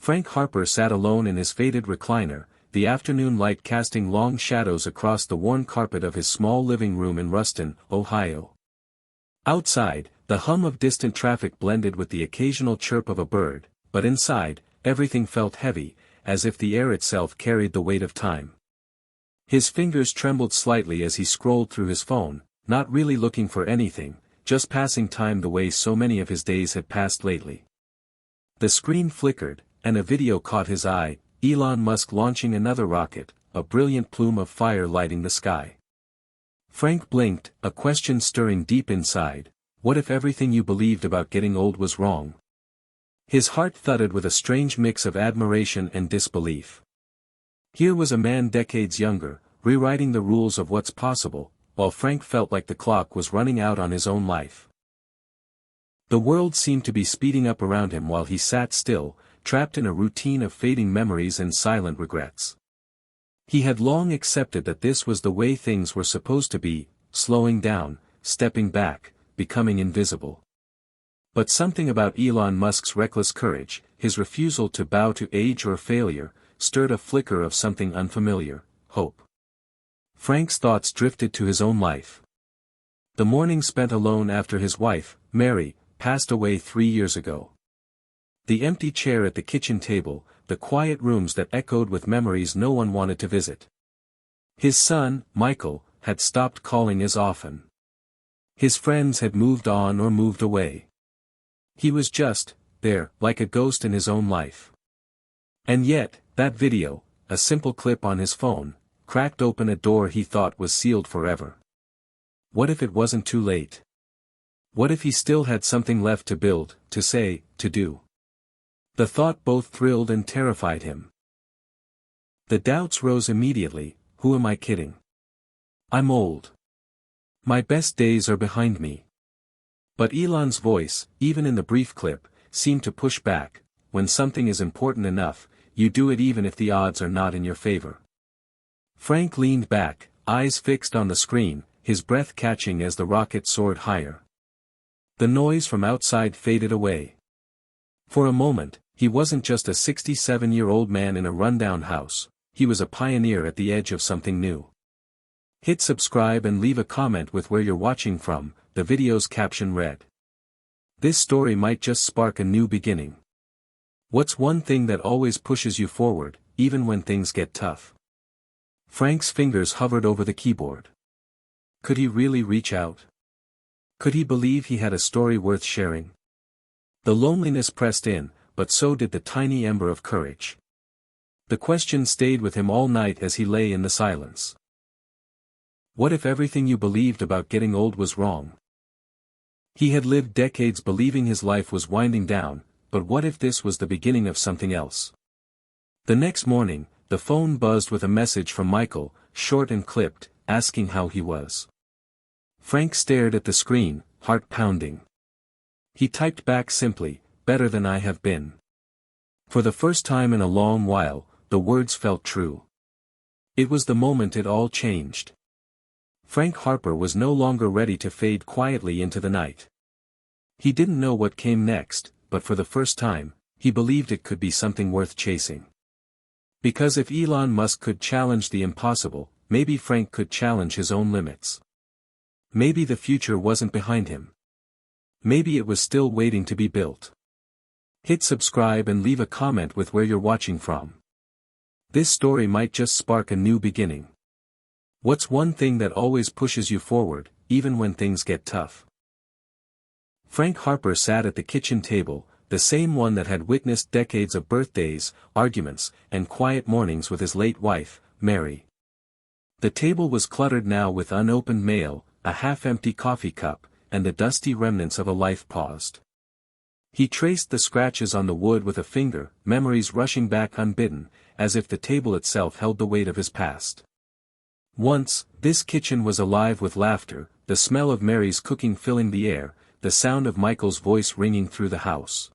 Frank Harper sat alone in his faded recliner, the afternoon light casting long shadows across the worn carpet of his small living room in Ruston, Ohio. Outside, the hum of distant traffic blended with the occasional chirp of a bird, but inside, everything felt heavy, as if the air itself carried the weight of time. His fingers trembled slightly as he scrolled through his phone, not really looking for anything, just passing time the way so many of his days had passed lately. The screen flickered, and a video caught his eye, Elon Musk launching another rocket, a brilliant plume of fire lighting the sky. Frank blinked, a question stirring deep inside: what if everything you believed about getting old was wrong? His heart thudded with a strange mix of admiration and disbelief. Here was a man decades younger, rewriting the rules of what's possible, while Frank felt like the clock was running out on his own life. The world seemed to be speeding up around him while he sat still, trapped in a routine of fading memories and silent regrets. He had long accepted that this was the way things were supposed to be, slowing down, stepping back, becoming invisible. But something about Elon Musk's reckless courage, his refusal to bow to age or failure, stirred a flicker of something unfamiliar: hope. Frank's thoughts drifted to his own life. The morning spent alone after his wife, Mary, passed away 3 years ago. The empty chair at the kitchen table, the quiet rooms that echoed with memories no one wanted to visit. His son, Michael, had stopped calling as often. His friends had moved on or moved away. He was just there, like a ghost in his own life. And yet, that video, a simple clip on his phone, cracked open a door he thought was sealed forever. What if it wasn't too late? What if he still had something left to build, to say, to do? The thought both thrilled and terrified him. The doubts rose immediately: who am I kidding? I'm old. My best days are behind me. But Elon's voice, even in the brief clip, seemed to push back: when something is important enough, you do it even if the odds are not in your favor. Frank leaned back, eyes fixed on the screen, his breath catching as the rocket soared higher. The noise from outside faded away. For a moment, he wasn't just a 67-year-old man in a rundown house, he was a pioneer at the edge of something new. Hit subscribe and leave a comment with where you're watching from, the video's caption read. This story might just spark a new beginning. What's one thing that always pushes you forward, even when things get tough? Frank's fingers hovered over the keyboard. Could he really reach out? Could he believe he had a story worth sharing? The loneliness pressed in, but so did the tiny ember of courage. The question stayed with him all night as he lay in the silence. What if everything you believed about getting old was wrong? He had lived decades believing his life was winding down, but what if this was the beginning of something else? The next morning, the phone buzzed with a message from Michael, short and clipped, asking how he was. Frank stared at the screen, heart pounding. He typed back simply, "Better than I have been." For the first time in a long while, the words felt true. It was the moment it all changed. Frank Harper was no longer ready to fade quietly into the night. He didn't know what came next, but for the first time, he believed it could be something worth chasing. Because if Elon Musk could challenge the impossible, maybe Frank could challenge his own limits. Maybe the future wasn't behind him. Maybe it was still waiting to be built. Hit subscribe and leave a comment with where you're watching from. This story might just spark a new beginning. What's one thing that always pushes you forward, even when things get tough? Frank Harper sat at the kitchen table, the same one that had witnessed decades of birthdays, arguments, and quiet mornings with his late wife, Mary. The table was cluttered now with unopened mail, a half-empty coffee cup, and the dusty remnants of a life paused. He traced the scratches on the wood with a finger, memories rushing back unbidden, as if the table itself held the weight of his past. Once, this kitchen was alive with laughter, the smell of Mary's cooking filling the air, the sound of Michael's voice ringing through the house.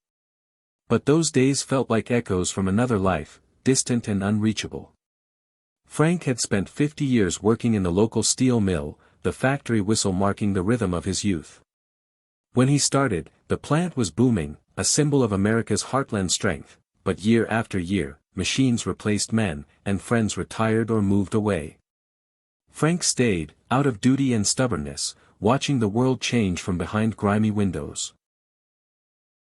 But those days felt like echoes from another life, distant and unreachable. Frank had spent 50 years working in the local steel mill, the factory whistle marking the rhythm of his youth. When he started, the plant was booming, a symbol of America's heartland strength, but year after year, machines replaced men, and friends retired or moved away. Frank stayed, out of duty and stubbornness, watching the world change from behind grimy windows.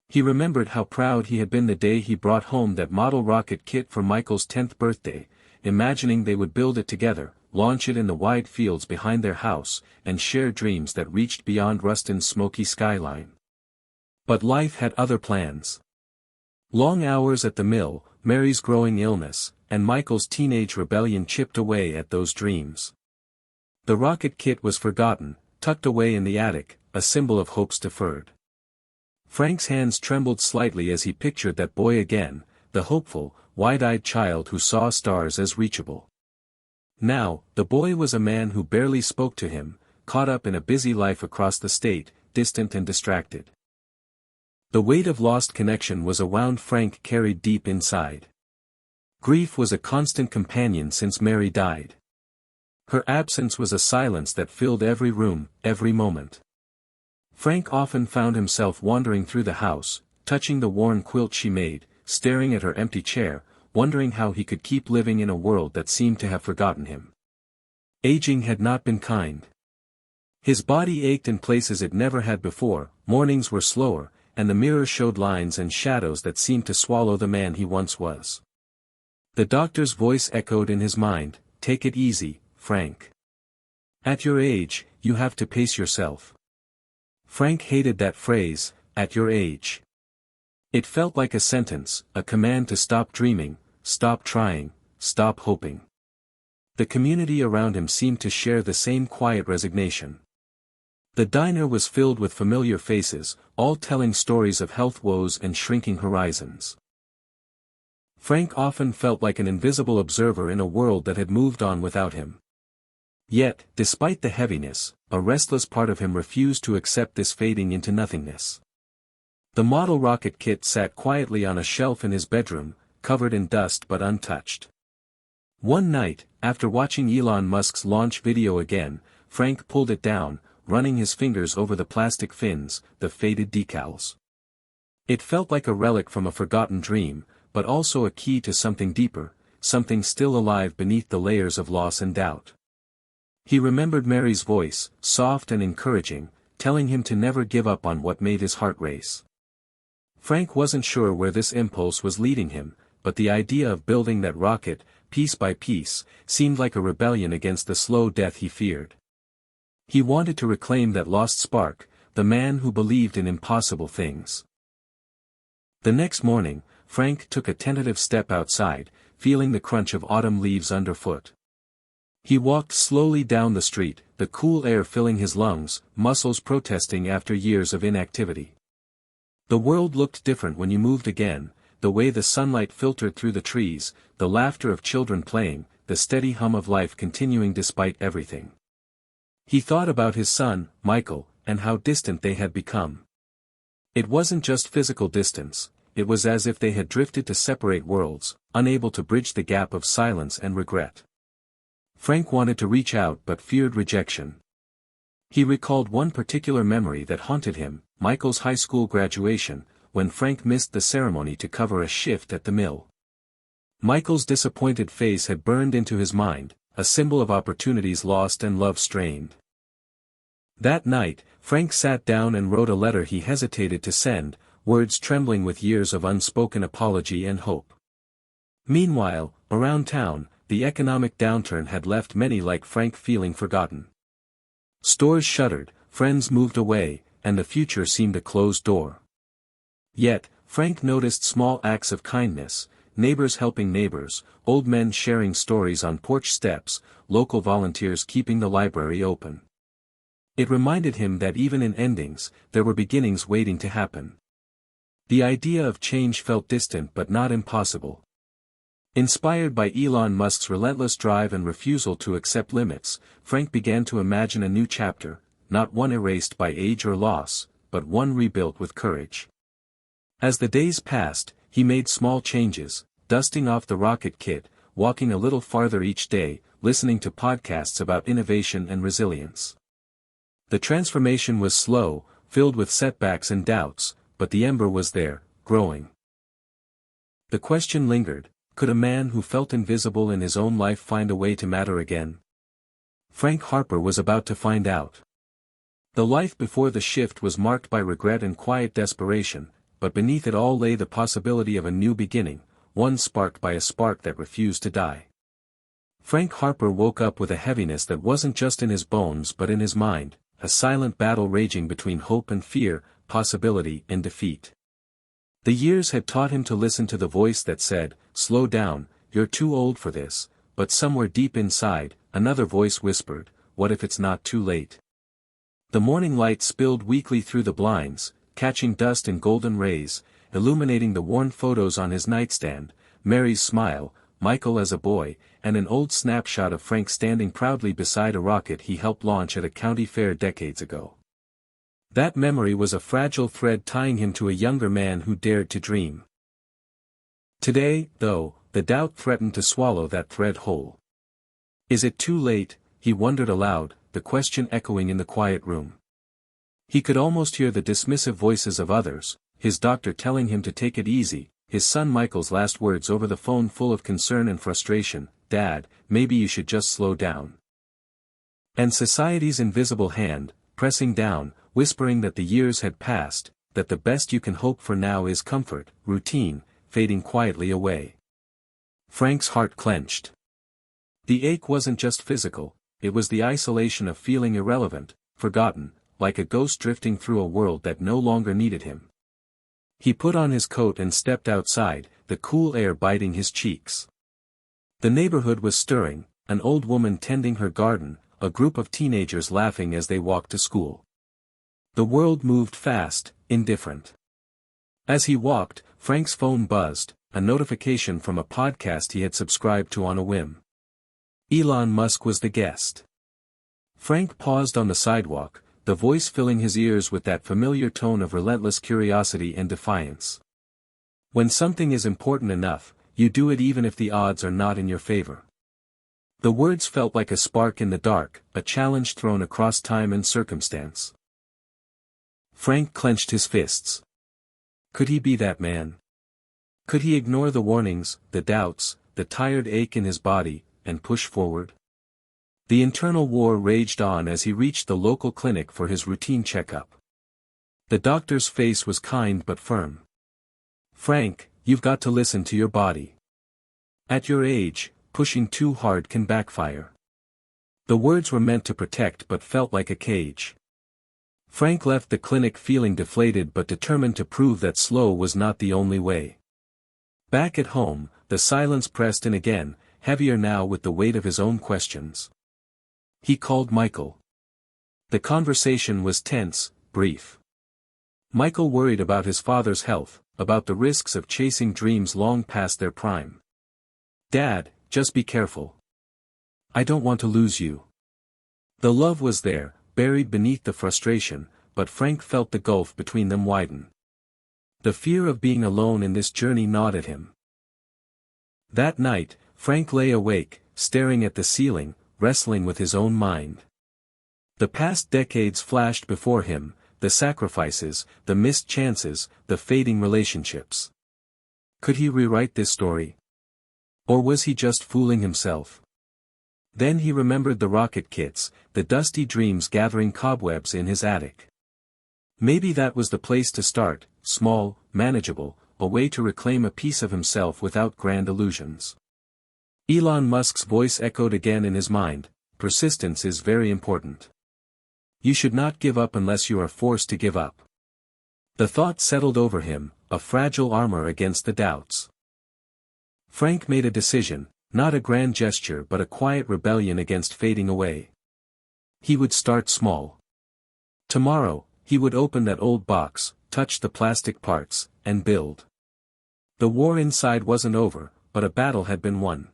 He remembered how proud he had been the day he brought home that model rocket kit for Michael's 10th birthday, imagining they would build it together, launch it in the wide fields behind their house, and share dreams that reached beyond Ruston's smoky skyline. But life had other plans. Long hours at the mill, Mary's growing illness, and Michael's teenage rebellion chipped away at those dreams. The rocket kit was forgotten, tucked away in the attic, a symbol of hopes deferred. Frank's hands trembled slightly as he pictured that boy again, the hopeful, wide-eyed child who saw stars as reachable. Now, the boy was a man who barely spoke to him, caught up in a busy life across the state, distant and distracted. The weight of lost connection was a wound Frank carried deep inside. Grief was a constant companion since Mary died. Her absence was a silence that filled every room, every moment. Frank often found himself wandering through the house, touching the worn quilt she made, staring at her empty chair, wondering how he could keep living in a world that seemed to have forgotten him. Aging had not been kind. His body ached in places it never had before, mornings were slower, and the mirror showed lines and shadows that seemed to swallow the man he once was. The doctor's voice echoed in his mind, "Take it easy, Frank. At your age, you have to pace yourself." Frank hated that phrase, "at your age." It felt like a sentence, a command to stop dreaming, stop trying, stop hoping. The community around him seemed to share the same quiet resignation. The diner was filled with familiar faces, all telling stories of health woes and shrinking horizons. Frank often felt like an invisible observer in a world that had moved on without him. Yet, despite the heaviness, a restless part of him refused to accept this fading into nothingness. The model rocket kit sat quietly on a shelf in his bedroom, covered in dust but untouched. One night, after watching Elon Musk's launch video again, Frank pulled it down, running his fingers over the plastic fins, the faded decals. It felt like a relic from a forgotten dream, but also a key to something deeper, something still alive beneath the layers of loss and doubt. He remembered Mary's voice, soft and encouraging, telling him to never give up on what made his heart race. Frank wasn't sure where this impulse was leading him, but the idea of building that rocket, piece by piece, seemed like a rebellion against the slow death he feared. He wanted to reclaim that lost spark, the man who believed in impossible things. The next morning, Frank took a tentative step outside, feeling the crunch of autumn leaves underfoot. He walked slowly down the street, the cool air filling his lungs, muscles protesting after years of inactivity. The world looked different when you moved again, the way the sunlight filtered through the trees, the laughter of children playing, the steady hum of life continuing despite everything. He thought about his son, Michael, and how distant they had become. It wasn't just physical distance, it was as if they had drifted to separate worlds, unable to bridge the gap of silence and regret. Frank wanted to reach out but feared rejection. He recalled one particular memory that haunted him, Michael's high school graduation, when Frank missed the ceremony to cover a shift at the mill. Michael's disappointed face had burned into his mind, a symbol of opportunities lost and love strained. That night, Frank sat down and wrote a letter he hesitated to send, words trembling with years of unspoken apology and hope. Meanwhile, around town, the economic downturn had left many like Frank feeling forgotten. Stores shuttered, friends moved away, and the future seemed a closed door. Yet, Frank noticed small acts of kindness, neighbors helping neighbors, old men sharing stories on porch steps, local volunteers keeping the library open. It reminded him that even in endings, there were beginnings waiting to happen. The idea of change felt distant but not impossible. Inspired by Elon Musk's relentless drive and refusal to accept limits, Frank began to imagine a new chapter, not one erased by age or loss, but one rebuilt with courage. As the days passed, he made small changes, dusting off the rocket kit, walking a little farther each day, listening to podcasts about innovation and resilience. The transformation was slow, filled with setbacks and doubts, but the ember was there, growing. The question lingered, could a man who felt invisible in his own life find a way to matter again? Frank Harper was about to find out. The life before the shift was marked by regret and quiet desperation, but beneath it all lay the possibility of a new beginning, one sparked by a spark that refused to die. Frank Harper woke up with a heaviness that wasn't just in his bones but in his mind, a silent battle raging between hope and fear, possibility and defeat. The years had taught him to listen to the voice that said, "Slow down, you're too old for this," but somewhere deep inside, another voice whispered, "What if it's not too late?" The morning light spilled weakly through the blinds, catching dust in golden rays, illuminating the worn photos on his nightstand, Mary's smile, Michael as a boy, and an old snapshot of Frank standing proudly beside a rocket he helped launch at a county fair decades ago. That memory was a fragile thread tying him to a younger man who dared to dream. Today, though, the doubt threatened to swallow that thread whole. Is it too late? He wondered aloud, the question echoing in the quiet room. He could almost hear the dismissive voices of others, his doctor telling him to take it easy, his son Michael's last words over the phone full of concern and frustration, "Dad, maybe you should just slow down." And society's invisible hand, pressing down, whispering that the years had passed, that the best you can hope for now is comfort, routine, fading quietly away. Frank's heart clenched. The ache wasn't just physical, it was the isolation of feeling irrelevant, forgotten, like a ghost drifting through a world that no longer needed him. He put on his coat and stepped outside, the cool air biting his cheeks. The neighborhood was stirring, an old woman tending her garden, a group of teenagers laughing as they walked to school. The world moved fast, indifferent. As he walked, Frank's phone buzzed, a notification from a podcast he had subscribed to on a whim. Elon Musk was the guest. Frank paused on the sidewalk, the voice filling his ears with that familiar tone of relentless curiosity and defiance. When something is important enough, you do it even if the odds are not in your favor. The words felt like a spark in the dark, a challenge thrown across time and circumstance. Frank clenched his fists. Could he be that man? Could he ignore the warnings, the doubts, the tired ache in his body, and push forward? The internal war raged on as he reached the local clinic for his routine checkup. The doctor's face was kind but firm. "Frank, you've got to listen to your body. At your age, pushing too hard can backfire." The words were meant to protect but felt like a cage. Frank left the clinic feeling deflated but determined to prove that slow was not the only way. Back at home, the silence pressed in again, heavier now with the weight of his own questions. He called Michael. The conversation was tense, brief. Michael worried about his father's health, about the risks of chasing dreams long past their prime. "Dad, just be careful. I don't want to lose you." The love was there, buried beneath the frustration, but Frank felt the gulf between them widen. The fear of being alone in this journey gnawed at him. That night, Frank lay awake, staring at the ceiling, wrestling with his own mind. The past decades flashed before him, the sacrifices, the missed chances, the fading relationships. Could he rewrite this story? Or was he just fooling himself? Then he remembered the rocket kits, the dusty dreams gathering cobwebs in his attic. Maybe that was the place to start, small, manageable, a way to reclaim a piece of himself without grand illusions. Elon Musk's voice echoed again in his mind, "Persistence is very important. You should not give up unless you are forced to give up." The thought settled over him, a fragile armor against the doubts. Frank made a decision, not a grand gesture but a quiet rebellion against fading away. He would start small. Tomorrow, he would open that old box, touch the plastic parts, and build. The war inside wasn't over, but a battle had been won.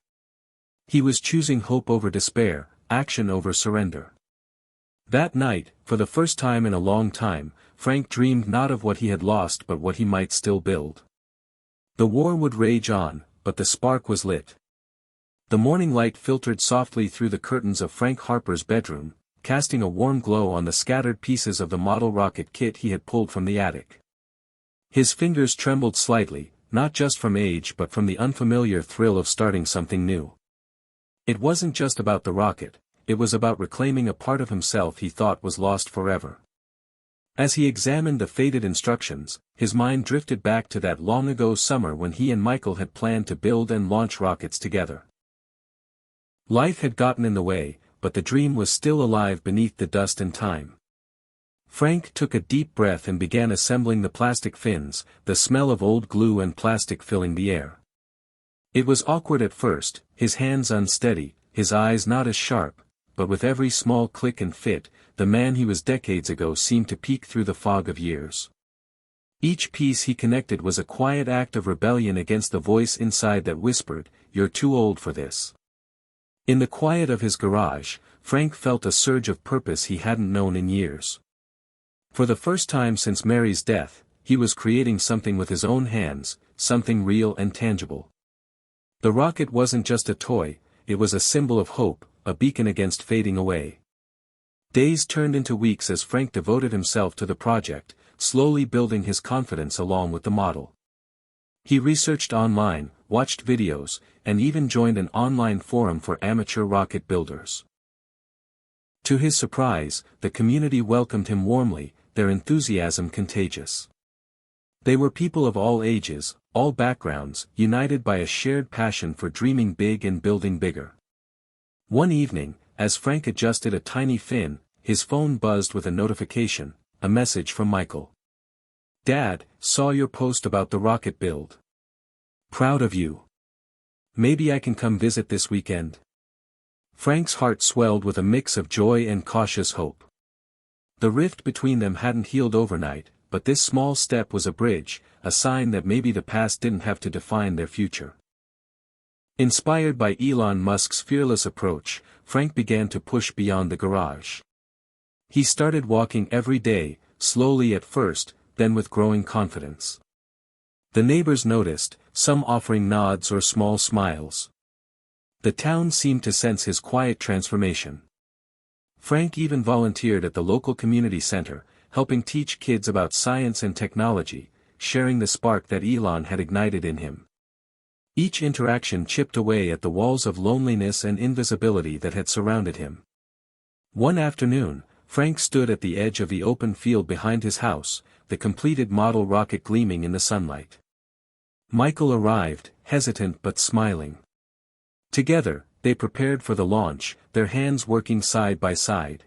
He was choosing hope over despair, action over surrender. That night, for the first time in a long time, Frank dreamed not of what he had lost but what he might still build. The war would rage on, but the spark was lit. The morning light filtered softly through the curtains of Frank Harper's bedroom, casting a warm glow on the scattered pieces of the model rocket kit he had pulled from the attic. His fingers trembled slightly, not just from age but from the unfamiliar thrill of starting something new. It wasn't just about the rocket, it was about reclaiming a part of himself he thought was lost forever. As he examined the faded instructions, his mind drifted back to that long-ago summer when he and Michael had planned to build and launch rockets together. Life had gotten in the way, but the dream was still alive beneath the dust and time. Frank took a deep breath and began assembling the plastic fins, the smell of old glue and plastic filling the air. It was awkward at first, his hands unsteady, his eyes not as sharp, but with every small click and fit, the man he was decades ago seemed to peek through the fog of years. Each piece he connected was a quiet act of rebellion against the voice inside that whispered, "You're too old for this." In the quiet of his garage, Frank felt a surge of purpose he hadn't known in years. For the first time since Mary's death, he was creating something with his own hands, something real and tangible. The rocket wasn't just a toy, it was a symbol of hope, a beacon against fading away. Days turned into weeks as Frank devoted himself to the project, slowly building his confidence along with the model. He researched online, watched videos, and even joined an online forum for amateur rocket builders. To his surprise, the community welcomed him warmly, their enthusiasm contagious. They were people of all ages, all backgrounds, united by a shared passion for dreaming big and building bigger. One evening, as Frank adjusted a tiny fin, his phone buzzed with a notification, a message from Michael. "Dad, saw your post about the rocket build. Proud of you. Maybe I can come visit this weekend?" Frank's heart swelled with a mix of joy and cautious hope. The rift between them hadn't healed overnight, but this small step was a bridge, a sign that maybe the past didn't have to define their future. Inspired by Elon Musk's fearless approach, Frank began to push beyond the garage. He started walking every day, slowly at first, then with growing confidence. The neighbors noticed, some offering nods or small smiles. The town seemed to sense his quiet transformation. Frank even volunteered at the local community center, helping teach kids about science and technology, sharing the spark that Elon had ignited in him. Each interaction chipped away at the walls of loneliness and invisibility that had surrounded him. One afternoon, Frank stood at the edge of the open field behind his house, the completed model rocket gleaming in the sunlight. Michael arrived, hesitant but smiling. Together, they prepared for the launch, their hands working side by side.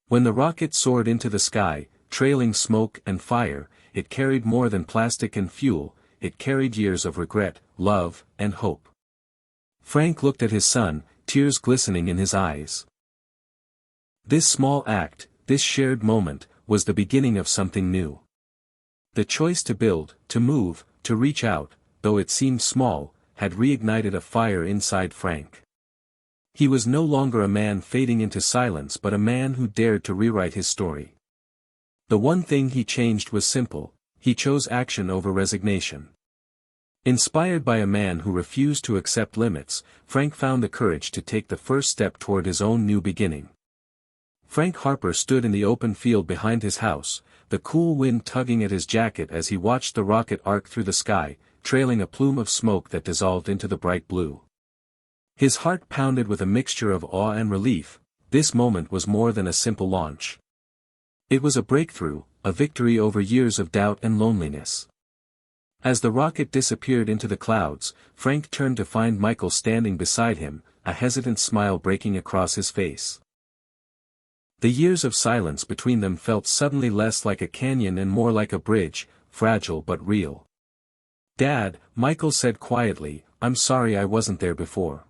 When the rocket soared into the sky, trailing smoke and fire, it carried more than plastic and fuel, it carried years of regret, love, and hope. Frank looked at his son, tears glistening in his eyes. This small act, this shared moment, was the beginning of something new. The choice to build, to move, to reach out, though it seemed small, had reignited a fire inside Frank. He was no longer a man fading into silence but a man who dared to rewrite his story. The one thing he changed was simple, he chose action over resignation. Inspired by a man who refused to accept limits, Frank found the courage to take the first step toward his own new beginning. Frank Harper stood in the open field behind his house, the cool wind tugging at his jacket as he watched the rocket arc through the sky, trailing a plume of smoke that dissolved into the bright blue. His heart pounded with a mixture of awe and relief. This moment was more than a simple launch. It was a breakthrough, a victory over years of doubt and loneliness. As the rocket disappeared into the clouds, Frank turned to find Michael standing beside him, a hesitant smile breaking across his face. The years of silence between them felt suddenly less like a canyon and more like a bridge, fragile but real. "Dad," Michael said quietly, "I'm sorry I wasn't there before.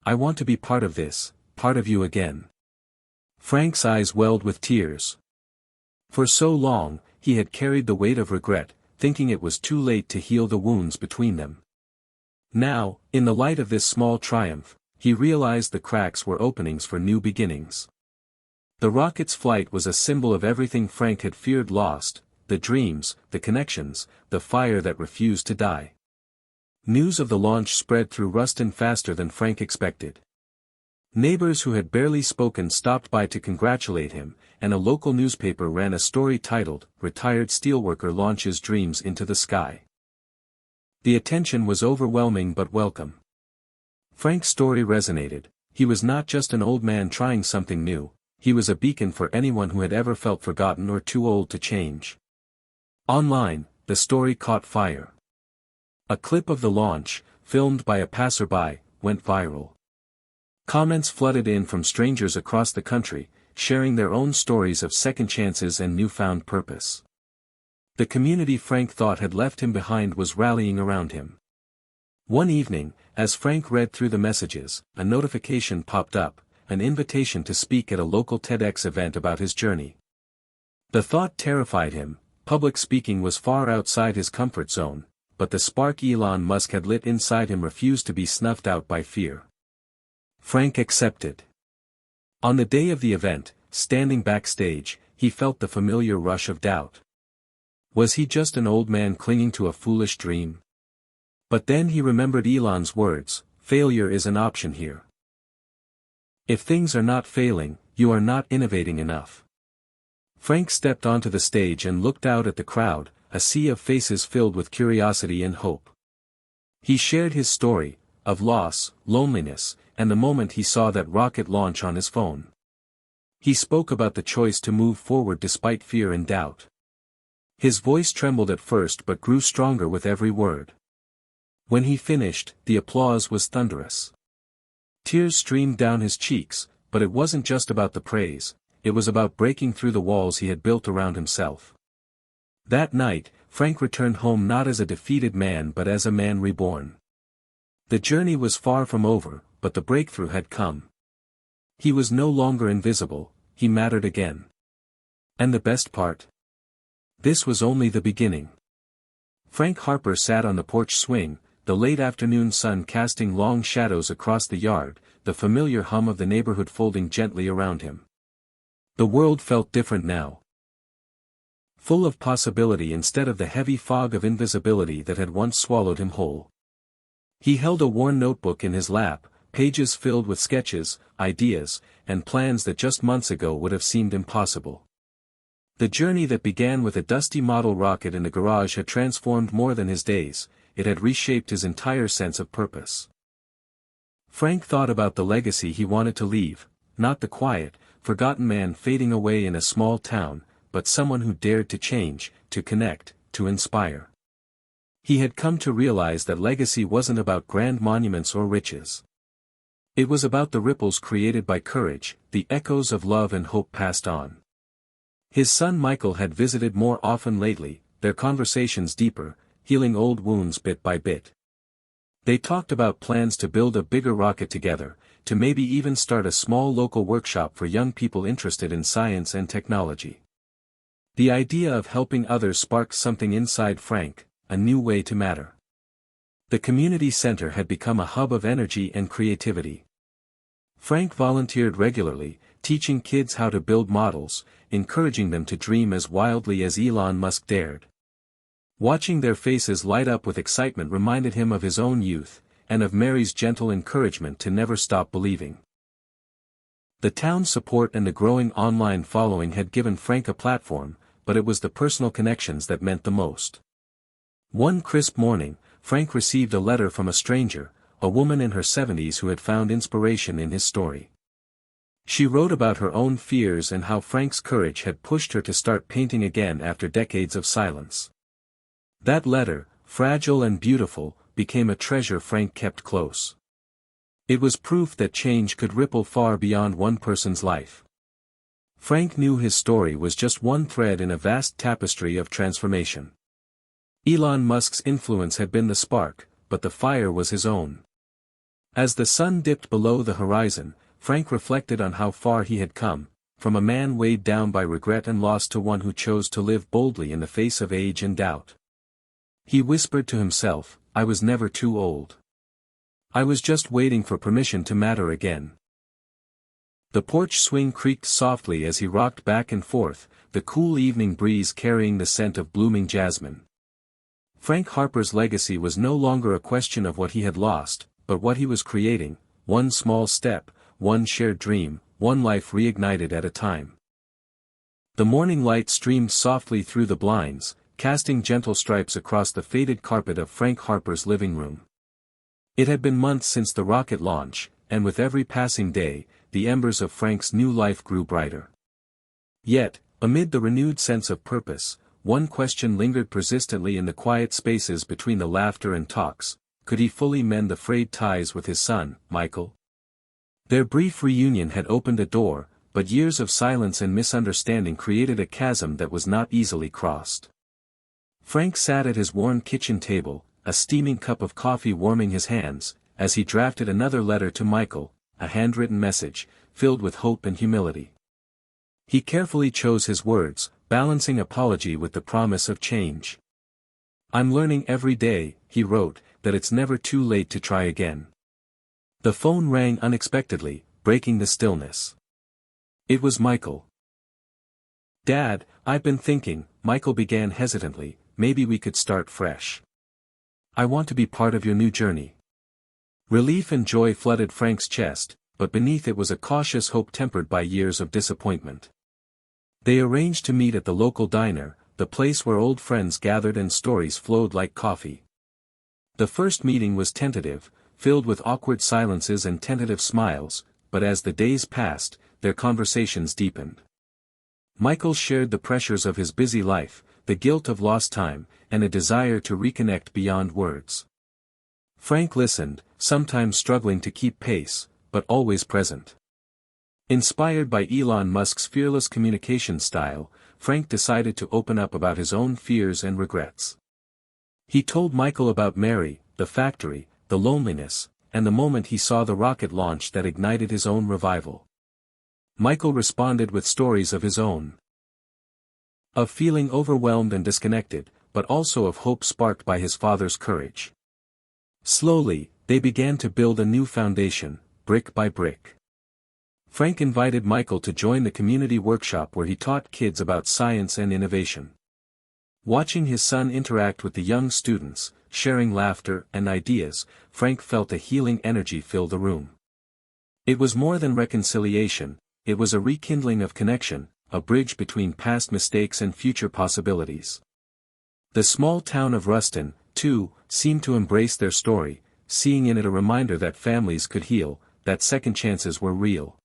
I want to be part of this, part of you again." Frank's eyes welled with tears. For so long, he had carried the weight of regret, thinking it was too late to heal the wounds between them. Now, in the light of this small triumph, he realized the cracks were openings for new beginnings. The rocket's flight was a symbol of everything Frank had feared lost, the dreams, the connections, the fire that refused to die. News of the launch spread through Ruston faster than Frank expected. Neighbors who had barely spoken stopped by to congratulate him, and a local newspaper ran a story titled, "Retired Steelworker Launches Dreams into the Sky." The attention was overwhelming but welcome. Frank's story resonated. He was not just an old man trying something new, he was a beacon for anyone who had ever felt forgotten or too old to change. Online, the story caught fire. A clip of the launch, filmed by a passerby, went viral. Comments flooded in from strangers across the country, sharing their own stories of second chances and newfound purpose. The community Frank thought had left him behind was rallying around him. One evening, as Frank read through the messages, a notification popped up, an invitation to speak at a local TEDx event about his journey. The thought terrified him. Public speaking was far outside his comfort zone, but the spark Elon Musk had lit inside him refused to be snuffed out by fear. Frank accepted. On the day of the event, standing backstage, he felt the familiar rush of doubt. Was he just an old man clinging to a foolish dream? But then he remembered Elon's words, "Failure is an option here. If things are not failing, you are not innovating enough." Frank stepped onto the stage and looked out at the crowd, a sea of faces filled with curiosity and hope. He shared his story, of loss, loneliness, and the moment he saw that rocket launch on his phone. He spoke about the choice to move forward despite fear and doubt. His voice trembled at first but grew stronger with every word. When he finished, the applause was thunderous. Tears streamed down his cheeks, but it wasn't just about the praise, it was about breaking through the walls he had built around himself. That night, Frank returned home not as a defeated man but as a man reborn. The journey was far from over, but the breakthrough had come. He was no longer invisible, he mattered again. And the best part? This was only the beginning. Frank Harper sat on the porch swing, the late afternoon sun casting long shadows across the yard, the familiar hum of the neighborhood folding gently around him. The world felt different now. Full of possibility instead of the heavy fog of invisibility that had once swallowed him whole. He held a worn notebook in his lap, pages filled with sketches, ideas, and plans that just months ago would have seemed impossible. The journey that began with a dusty model rocket in the garage had transformed more than his days, it had reshaped his entire sense of purpose. Frank thought about the legacy he wanted to leave, not the quiet, forgotten man fading away in a small town, but someone who dared to change, to connect, to inspire. He had come to realize that legacy wasn't about grand monuments or riches. It was about the ripples created by courage, the echoes of love and hope passed on. His son Michael had visited more often lately, their conversations deeper, healing old wounds bit by bit. They talked about plans to build a bigger rocket together, to maybe even start a small local workshop for young people interested in science and technology. The idea of helping others sparked something inside Frank, a new way to matter. The community center had become a hub of energy and creativity. Frank volunteered regularly, teaching kids how to build models, encouraging them to dream as wildly as Elon Musk dared. Watching their faces light up with excitement reminded him of his own youth, and of Mary's gentle encouragement to never stop believing. The town's support and the growing online following had given Frank a platform, but it was the personal connections that meant the most. One crisp morning, Frank received a letter from a stranger, a woman in her 70s who had found inspiration in his story. She wrote about her own fears and how Frank's courage had pushed her to start painting again after decades of silence. That letter, fragile and beautiful, became a treasure Frank kept close. It was proof that change could ripple far beyond one person's life. Frank knew his story was just one thread in a vast tapestry of transformation. Elon Musk's influence had been the spark, but the fire was his own. As the sun dipped below the horizon, Frank reflected on how far he had come, from a man weighed down by regret and loss to one who chose to live boldly in the face of age and doubt. He whispered to himself, "I was never too old. I was just waiting for permission to matter again." The porch swing creaked softly as he rocked back and forth, the cool evening breeze carrying the scent of blooming jasmine. Frank Harper's legacy was no longer a question of what he had lost, but what he was creating, one small step, one shared dream, one life reignited at a time. The morning light streamed softly through the blinds, casting gentle stripes across the faded carpet of Frank Harper's living room. It had been months since the rocket launch, and with every passing day, the embers of Frank's new life grew brighter. Yet, amid the renewed sense of purpose, one question lingered persistently in the quiet spaces between the laughter and talks: could he fully mend the frayed ties with his son, Michael? Their brief reunion had opened a door, but years of silence and misunderstanding created a chasm that was not easily crossed. Frank sat at his worn kitchen table, a steaming cup of coffee warming his hands, as he drafted another letter to Michael, a handwritten message, filled with hope and humility. He carefully chose his words, balancing apology with the promise of change. "I'm learning every day," he wrote, "that it's never too late to try again." The phone rang unexpectedly, breaking the stillness. It was Michael. "Dad, I've been thinking," Michael began hesitantly, "maybe we could start fresh. I want to be part of your new journey." Relief and joy flooded Frank's chest, but beneath it was a cautious hope tempered by years of disappointment. They arranged to meet at the local diner, the place where old friends gathered and stories flowed like coffee. The first meeting was tentative, filled with awkward silences and tentative smiles, but as the days passed, their conversations deepened. Michael shared the pressures of his busy life, the guilt of lost time, and a desire to reconnect beyond words. Frank listened, sometimes struggling to keep pace, but always present. Inspired by Elon Musk's fearless communication style, Frank decided to open up about his own fears and regrets. He told Michael about Mary, the factory, the loneliness, and the moment he saw the rocket launch that ignited his own revival. Michael responded with stories of his own. Of feeling overwhelmed and disconnected, but also of hope sparked by his father's courage. Slowly, they began to build a new foundation, brick by brick. Frank invited Michael to join the community workshop where he taught kids about science and innovation. Watching his son interact with the young students, sharing laughter and ideas, Frank felt a healing energy fill the room. It was more than reconciliation, it was a rekindling of connection, a bridge between past mistakes and future possibilities. The small town of Ruston, too, seemed to embrace their story, seeing in it a reminder that families could heal, that second chances were real.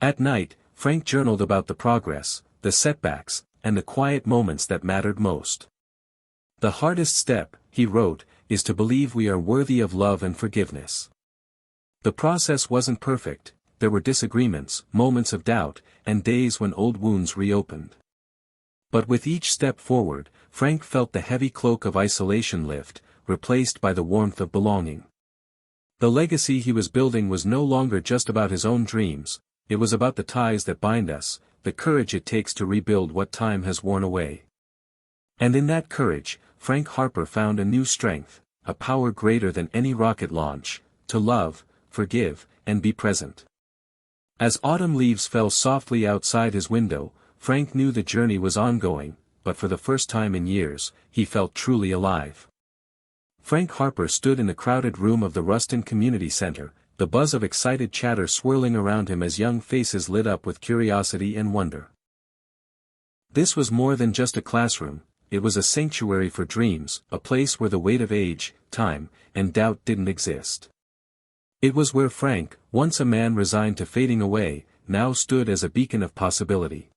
At night, Frank journaled about the progress, the setbacks, and the quiet moments that mattered most. "The hardest step," he wrote, "is to believe we are worthy of love and forgiveness." The process wasn't perfect, there were disagreements, moments of doubt, and days when old wounds reopened. But with each step forward, Frank felt the heavy cloak of isolation lift, replaced by the warmth of belonging. The legacy he was building was no longer just about his own dreams, it was about the ties that bind us, the courage it takes to rebuild what time has worn away. And in that courage, Frank Harper found a new strength, a power greater than any rocket launch, to love, forgive, and be present. As autumn leaves fell softly outside his window, Frank knew the journey was ongoing, but for the first time in years, he felt truly alive. Frank Harper stood in the crowded room of the Ruston Community Center, the buzz of excited chatter swirling around him as young faces lit up with curiosity and wonder. This was more than just a classroom, it was a sanctuary for dreams, a place where the weight of age, time, and doubt didn't exist. It was where Frank, once a man resigned to fading away, now stood as a beacon of possibility.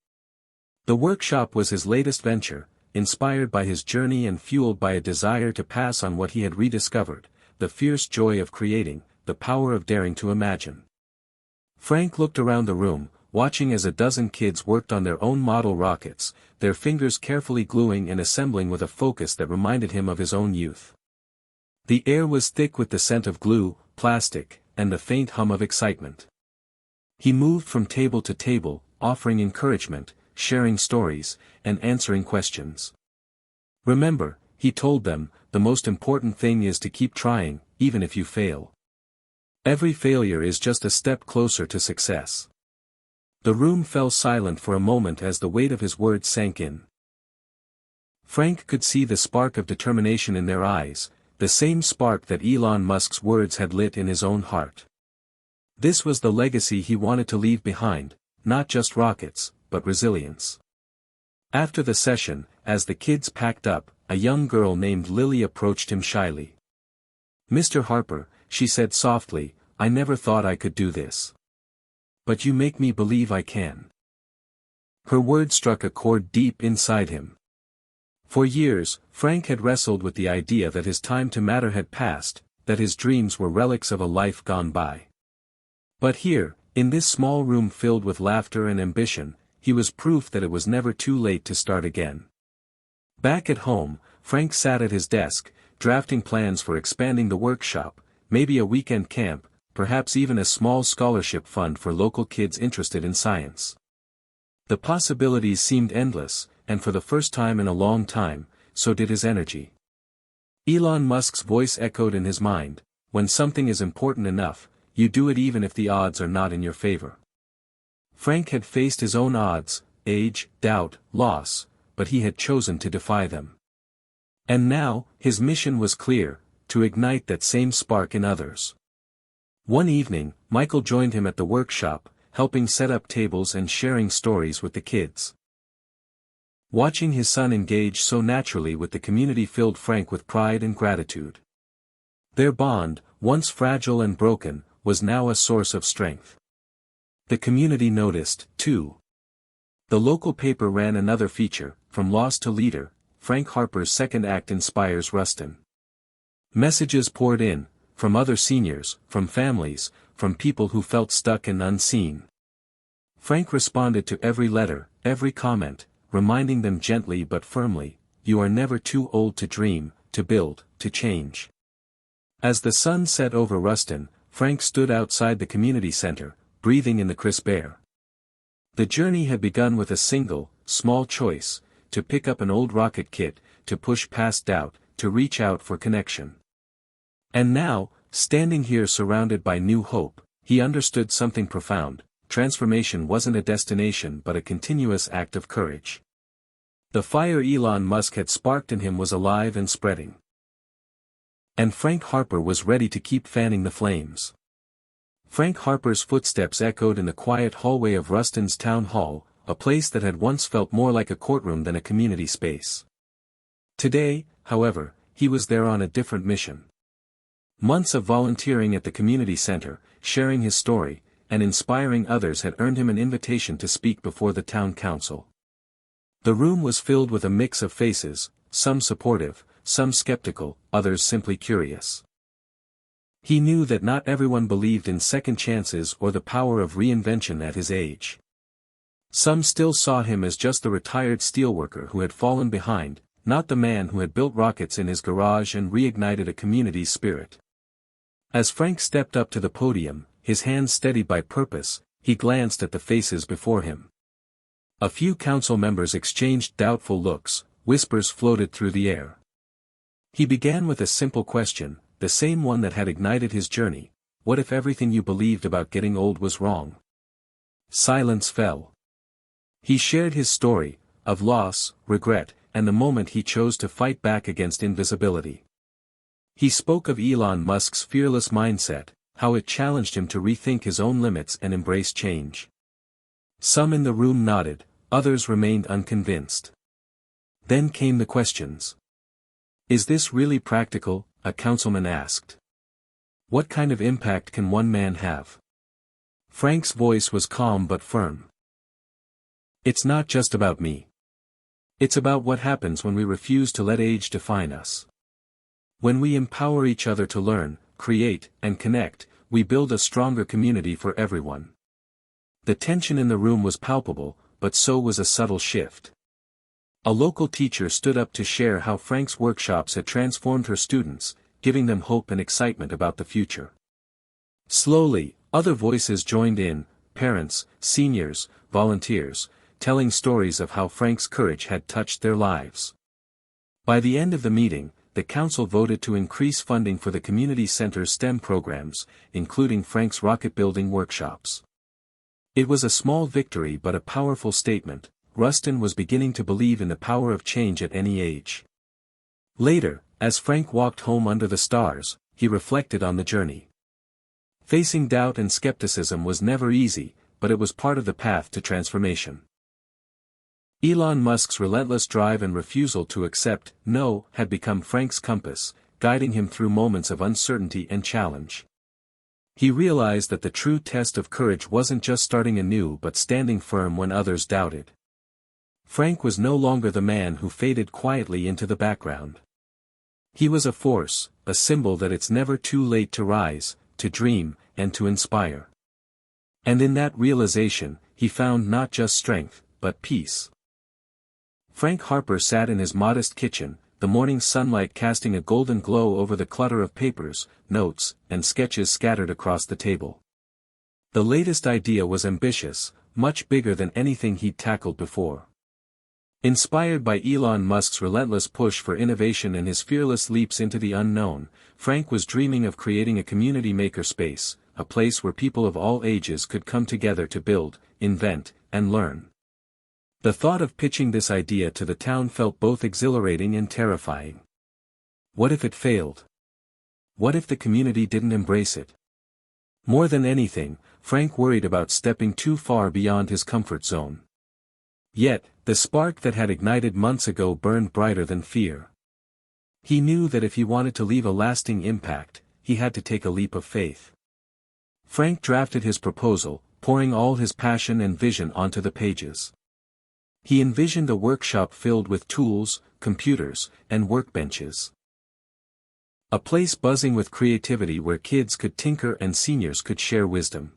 The workshop was his latest venture, inspired by his journey and fueled by a desire to pass on what he had rediscovered, the fierce joy of creating, the power of daring to imagine. Frank looked around the room, watching as a dozen kids worked on their own model rockets, their fingers carefully gluing and assembling with a focus that reminded him of his own youth. The air was thick with the scent of glue, plastic, and the faint hum of excitement. He moved from table to table, offering encouragement, sharing stories, and answering questions. "Remember," he told them, "the most important thing is to keep trying, even if you fail. Every failure is just a step closer to success." The room fell silent for a moment as the weight of his words sank in. Frank could see the spark of determination in their eyes, the same spark that Elon Musk's words had lit in his own heart. This was the legacy he wanted to leave behind, not just rockets, but resilience. After the session, as the kids packed up, a young girl named Lily approached him shyly. "Mr. Harper," she said softly, "I never thought I could do this. But you make me believe I can." Her words struck a chord deep inside him. For years, Frank had wrestled with the idea that his time to matter had passed, that his dreams were relics of a life gone by. But here, in this small room filled with laughter and ambition, he was proof that it was never too late to start again. Back at home, Frank sat at his desk, drafting plans for expanding the workshop, maybe a weekend camp, perhaps even a small scholarship fund for local kids interested in science. The possibilities seemed endless, and for the first time in a long time, so did his energy. Elon Musk's voice echoed in his mind, "When something is important enough, you do it even if the odds are not in your favor." Frank had faced his own odds, age, doubt, loss, but he had chosen to defy them. And now, his mission was clear, to ignite that same spark in others. One evening, Michael joined him at the workshop, helping set up tables and sharing stories with the kids. Watching his son engage so naturally with the community filled Frank with pride and gratitude. Their bond, once fragile and broken, was now a source of strength. The community noticed, too. The local paper ran another feature, "From Loss to Leader, Frank Harper's second act inspires Ruston." Messages poured in, from other seniors, from families, from people who felt stuck and unseen. Frank responded to every letter, every comment, reminding them gently but firmly, "You are never too old to dream, to build, to change." As the sun set over Ruston, Frank stood outside the community center, breathing in the crisp air. The journey had begun with a single, small choice, to pick up an old rocket kit, to push past doubt, to reach out for connection. And now, standing here surrounded by new hope, he understood something profound: transformation wasn't a destination but a continuous act of courage. The fire Elon Musk had sparked in him was alive and spreading. And Frank Harper was ready to keep fanning the flames. Frank Harper's footsteps echoed in the quiet hallway of Ruston's town hall, a place that had once felt more like a courtroom than a community space. Today, however, he was there on a different mission. Months of volunteering at the community center, sharing his story, and inspiring others had earned him an invitation to speak before the town council. The room was filled with a mix of faces, some supportive, some skeptical, others simply curious. He knew that not everyone believed in second chances or the power of reinvention at his age. Some still saw him as just the retired steelworker who had fallen behind, not the man who had built rockets in his garage and reignited a community's spirit. As Frank stepped up to the podium, his hands steadied by purpose, he glanced at the faces before him. A few council members exchanged doubtful looks, whispers floated through the air. He began with a simple question, the same one that had ignited his journey: what if everything you believed about getting old was wrong? Silence fell. He shared his story, of loss, regret, and the moment he chose to fight back against invisibility. He spoke of Elon Musk's fearless mindset, how it challenged him to rethink his own limits and embrace change. Some in the room nodded, others remained unconvinced. Then came the questions. "Is this really practical?" a councilman asked. "What kind of impact can one man have?" Frank's voice was calm but firm. "It's not just about me. It's about what happens when we refuse to let age define us. When we empower each other to learn, create, and connect, we build a stronger community for everyone." The tension in the room was palpable, but so was a subtle shift. A local teacher stood up to share how Frank's workshops had transformed her students, giving them hope and excitement about the future. Slowly, other voices joined in, parents, seniors, volunteers, telling stories of how Frank's courage had touched their lives. By the end of the meeting, the council voted to increase funding for the community center's STEM programs, including Frank's rocket-building workshops. It was a small victory but a powerful statement. Ruston was beginning to believe in the power of change at any age. Later, as Frank walked home under the stars, he reflected on the journey. Facing doubt and skepticism was never easy, but it was part of the path to transformation. Elon Musk's relentless drive and refusal to accept no had become Frank's compass, guiding him through moments of uncertainty and challenge. He realized that the true test of courage wasn't just starting anew but standing firm when others doubted. Frank was no longer the man who faded quietly into the background. He was a force, a symbol that it's never too late to rise, to dream, and to inspire. And in that realization, he found not just strength, but peace. Frank Harper sat in his modest kitchen, the morning sunlight casting a golden glow over the clutter of papers, notes, and sketches scattered across the table. The latest idea was ambitious, much bigger than anything he'd tackled before. Inspired by Elon Musk's relentless push for innovation and his fearless leaps into the unknown, Frank was dreaming of creating a community makerspace, a place where people of all ages could come together to build, invent, and learn. The thought of pitching this idea to the town felt both exhilarating and terrifying. What if it failed? What if the community didn't embrace it? More than anything, Frank worried about stepping too far beyond his comfort zone. Yet, the spark that had ignited months ago burned brighter than fear. He knew that if he wanted to leave a lasting impact, he had to take a leap of faith. Frank drafted his proposal, pouring all his passion and vision onto the pages. He envisioned a workshop filled with tools, computers, and workbenches. A place buzzing with creativity where kids could tinker and seniors could share wisdom.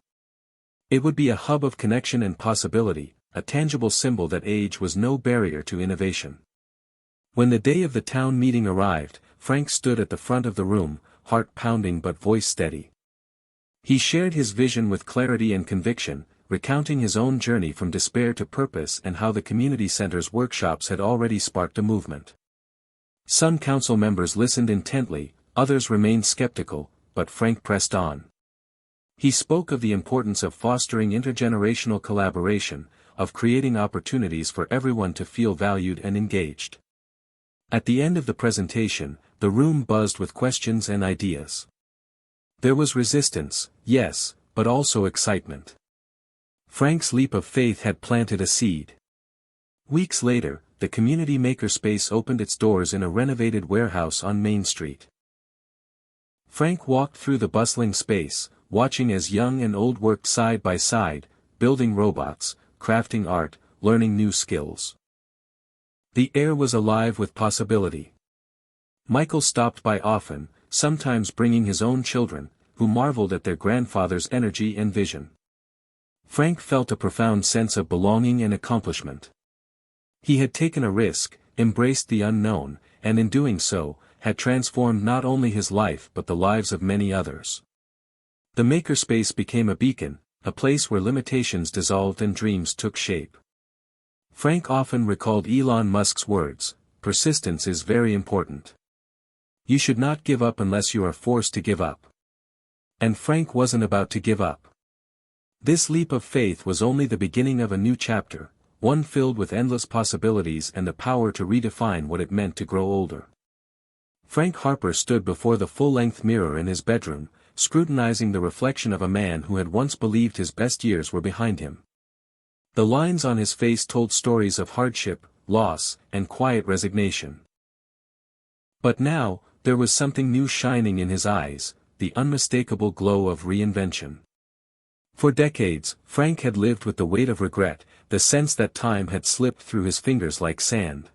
It would be a hub of connection and possibility, a tangible symbol that age was no barrier to innovation. When the day of the town meeting arrived, Frank stood at the front of the room, heart pounding but voice steady. He shared his vision with clarity and conviction, recounting his own journey from despair to purpose and how the community center's workshops had already sparked a movement. Some council members listened intently, others remained skeptical, but Frank pressed on. He spoke of the importance of fostering intergenerational collaboration, of creating opportunities for everyone to feel valued and engaged. At the end of the presentation, the room buzzed with questions and ideas. There was resistance, yes, but also excitement. Frank's leap of faith had planted a seed. Weeks later, the community makerspace opened its doors in a renovated warehouse on Main Street. Frank walked through the bustling space, watching as young and old worked side by side, building robots, crafting art, learning new skills. The air was alive with possibility. Michael stopped by often, sometimes bringing his own children, who marveled at their grandfather's energy and vision. Frank felt a profound sense of belonging and accomplishment. He had taken a risk, embraced the unknown, and in doing so, had transformed not only his life but the lives of many others. The makerspace became a beacon, a place where limitations dissolved and dreams took shape. Frank often recalled Elon Musk's words, "Persistence is very important. You should not give up unless you are forced to give up." And Frank wasn't about to give up. This leap of faith was only the beginning of a new chapter, one filled with endless possibilities and the power to redefine what it meant to grow older. Frank Harper stood before the full-length mirror in his bedroom, scrutinizing the reflection of a man who had once believed his best years were behind him. The lines on his face told stories of hardship, loss, and quiet resignation. But now, there was something new shining in his eyes, the unmistakable glow of reinvention. For decades, Frank had lived with the weight of regret, the sense that time had slipped through his fingers like sand.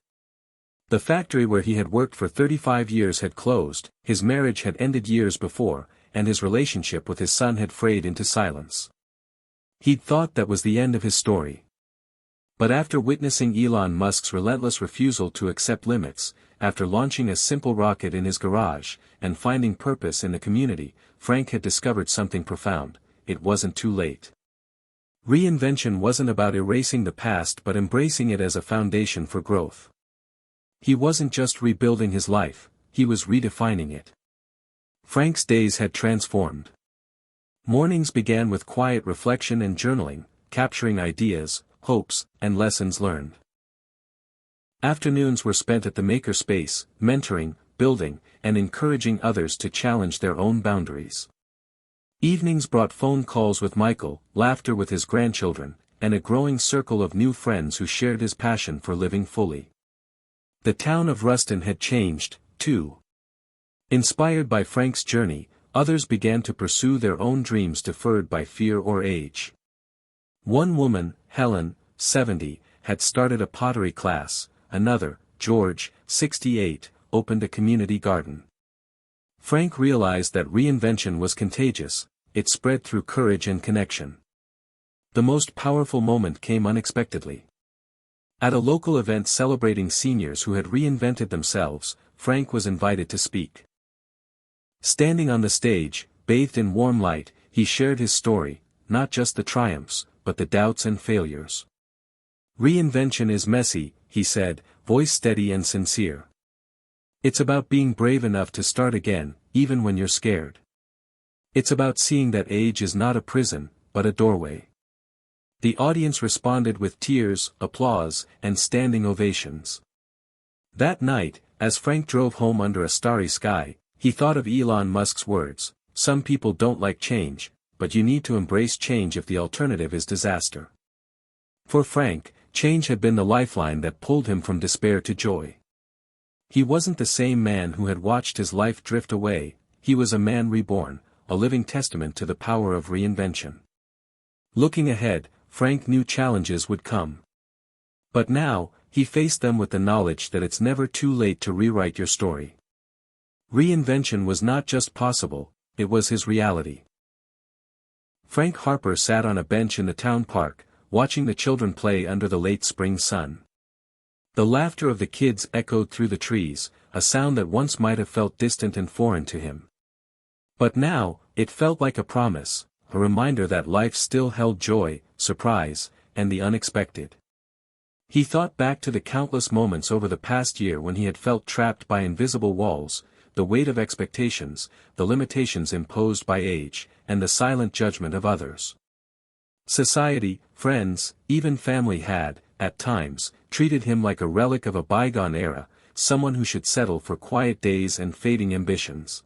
The factory where he had worked for 35 years had closed, his marriage had ended years before, and his relationship with his son had frayed into silence. He'd thought that was the end of his story. But after witnessing Elon Musk's relentless refusal to accept limits, after launching a simple rocket in his garage, and finding purpose in the community, Frank had discovered something profound: it wasn't too late. Reinvention wasn't about erasing the past but embracing it as a foundation for growth. He wasn't just rebuilding his life, he was redefining it. Frank's days had transformed. Mornings began with quiet reflection and journaling, capturing ideas, hopes, and lessons learned. Afternoons were spent at the makerspace, mentoring, building, and encouraging others to challenge their own boundaries. Evenings brought phone calls with Michael, laughter with his grandchildren, and a growing circle of new friends who shared his passion for living fully. The town of Ruston had changed, too. Inspired by Frank's journey, others began to pursue their own dreams deferred by fear or age. One woman, Helen, 70, had started a pottery class, another, George, 68, opened a community garden. Frank realized that reinvention was contagious, it spread through courage and connection. The most powerful moment came unexpectedly. At a local event celebrating seniors who had reinvented themselves, Frank was invited to speak. Standing on the stage, bathed in warm light, he shared his story, not just the triumphs, but the doubts and failures. Reinvention is messy, he said, voice steady and sincere. It's about being brave enough to start again, even when you're scared. It's about seeing that age is not a prison, but a doorway. The audience responded with tears, applause, and standing ovations. That night, as Frank drove home under a starry sky, he thought of Elon Musk's words, "Some people don't like change, but you need to embrace change if the alternative is disaster." For Frank, change had been the lifeline that pulled him from despair to joy. He wasn't the same man who had watched his life drift away, he was a man reborn, a living testament to the power of reinvention. Looking ahead, Frank knew challenges would come. But now, he faced them with the knowledge that it's never too late to rewrite your story. Reinvention was not just possible, it was his reality. Frank Harper sat on a bench in the town park, watching the children play under the late spring sun. The laughter of the kids echoed through the trees, a sound that once might have felt distant and foreign to him. But now, it felt like a promise, a reminder that life still held joy, surprise, and the unexpected. He thought back to the countless moments over the past year when he had felt trapped by invisible walls, the weight of expectations, the limitations imposed by age, and the silent judgment of others. Society, friends, even family had, at times, treated him like a relic of a bygone era, someone who should settle for quiet days and fading ambitions.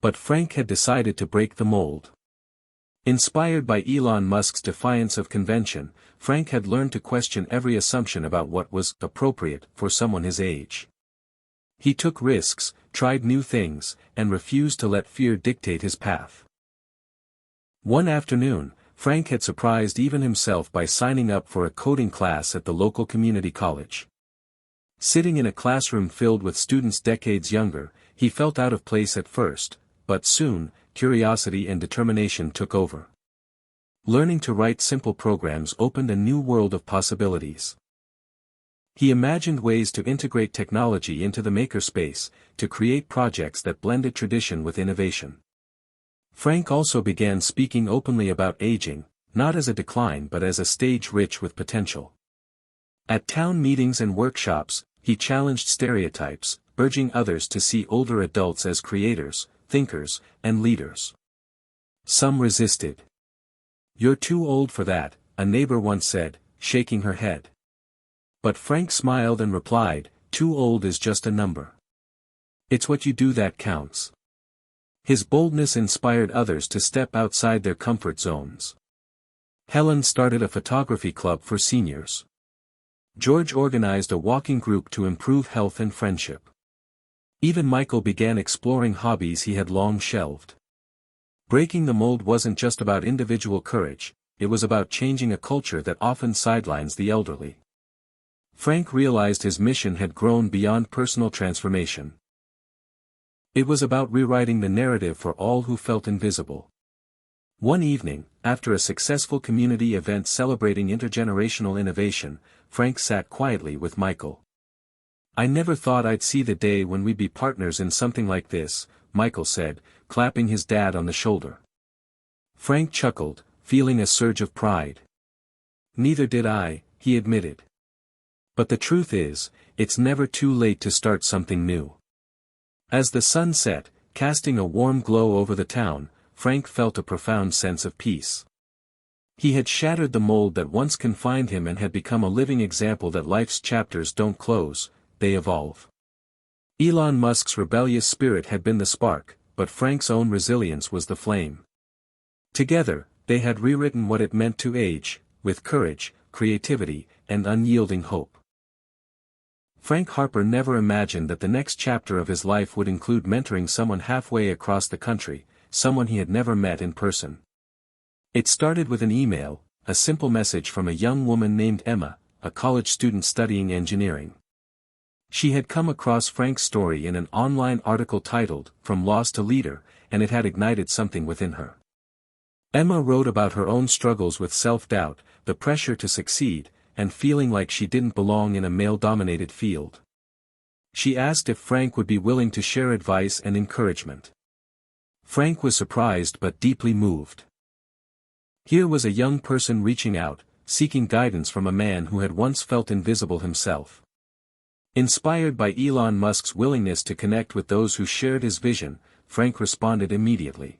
But Frank had decided to break the mold. Inspired by Elon Musk's defiance of convention, Frank had learned to question every assumption about what was appropriate for someone his age. He took risks, tried new things, and refused to let fear dictate his path. One afternoon, Frank had surprised even himself by signing up for a coding class at the local community college. Sitting in a classroom filled with students decades younger, he felt out of place at first, but soon, curiosity and determination took over. Learning to write simple programs opened a new world of possibilities. He imagined ways to integrate technology into the makerspace, to create projects that blended tradition with innovation. Frank also began speaking openly about aging, not as a decline but as a stage rich with potential. At town meetings and workshops, he challenged stereotypes, urging others to see older adults as creators, thinkers, and leaders. Some resisted. "You're too old for that," a neighbor once said, shaking her head. But Frank smiled and replied, "Too old is just a number. It's what you do that counts." His boldness inspired others to step outside their comfort zones. Helen started a photography club for seniors. George organized a walking group to improve health and friendship. Even Michael began exploring hobbies he had long shelved. Breaking the mold wasn't just about individual courage, it was about changing a culture that often sidelines the elderly. Frank realized his mission had grown beyond personal transformation. It was about rewriting the narrative for all who felt invisible. One evening, after a successful community event celebrating intergenerational innovation, Frank sat quietly with Michael. "I never thought I'd see the day when we'd be partners in something like this," Michael said, clapping his dad on the shoulder. Frank chuckled, feeling a surge of pride. "Neither did I," he admitted. But the truth is, it's never too late to start something new. As the sun set, casting a warm glow over the town, Frank felt a profound sense of peace. He had shattered the mold that once confined him and had become a living example that life's chapters don't close, they evolve. Elon Musk's rebellious spirit had been the spark, but Frank's own resilience was the flame. Together, they had rewritten what it meant to age, with courage, creativity, and unyielding hope. Frank Harper never imagined that the next chapter of his life would include mentoring someone halfway across the country, someone he had never met in person. It started with an email, a simple message from a young woman named Emma, a college student studying engineering. She had come across Frank's story in an online article titled, "From Loss to Leader," and it had ignited something within her. Emma wrote about her own struggles with self-doubt, the pressure to succeed, and feeling like she didn't belong in a male-dominated field. She asked if Frank would be willing to share advice and encouragement. Frank was surprised but deeply moved. Here was a young person reaching out, seeking guidance from a man who had once felt invisible himself. Inspired by Elon Musk's willingness to connect with those who shared his vision, Frank responded immediately.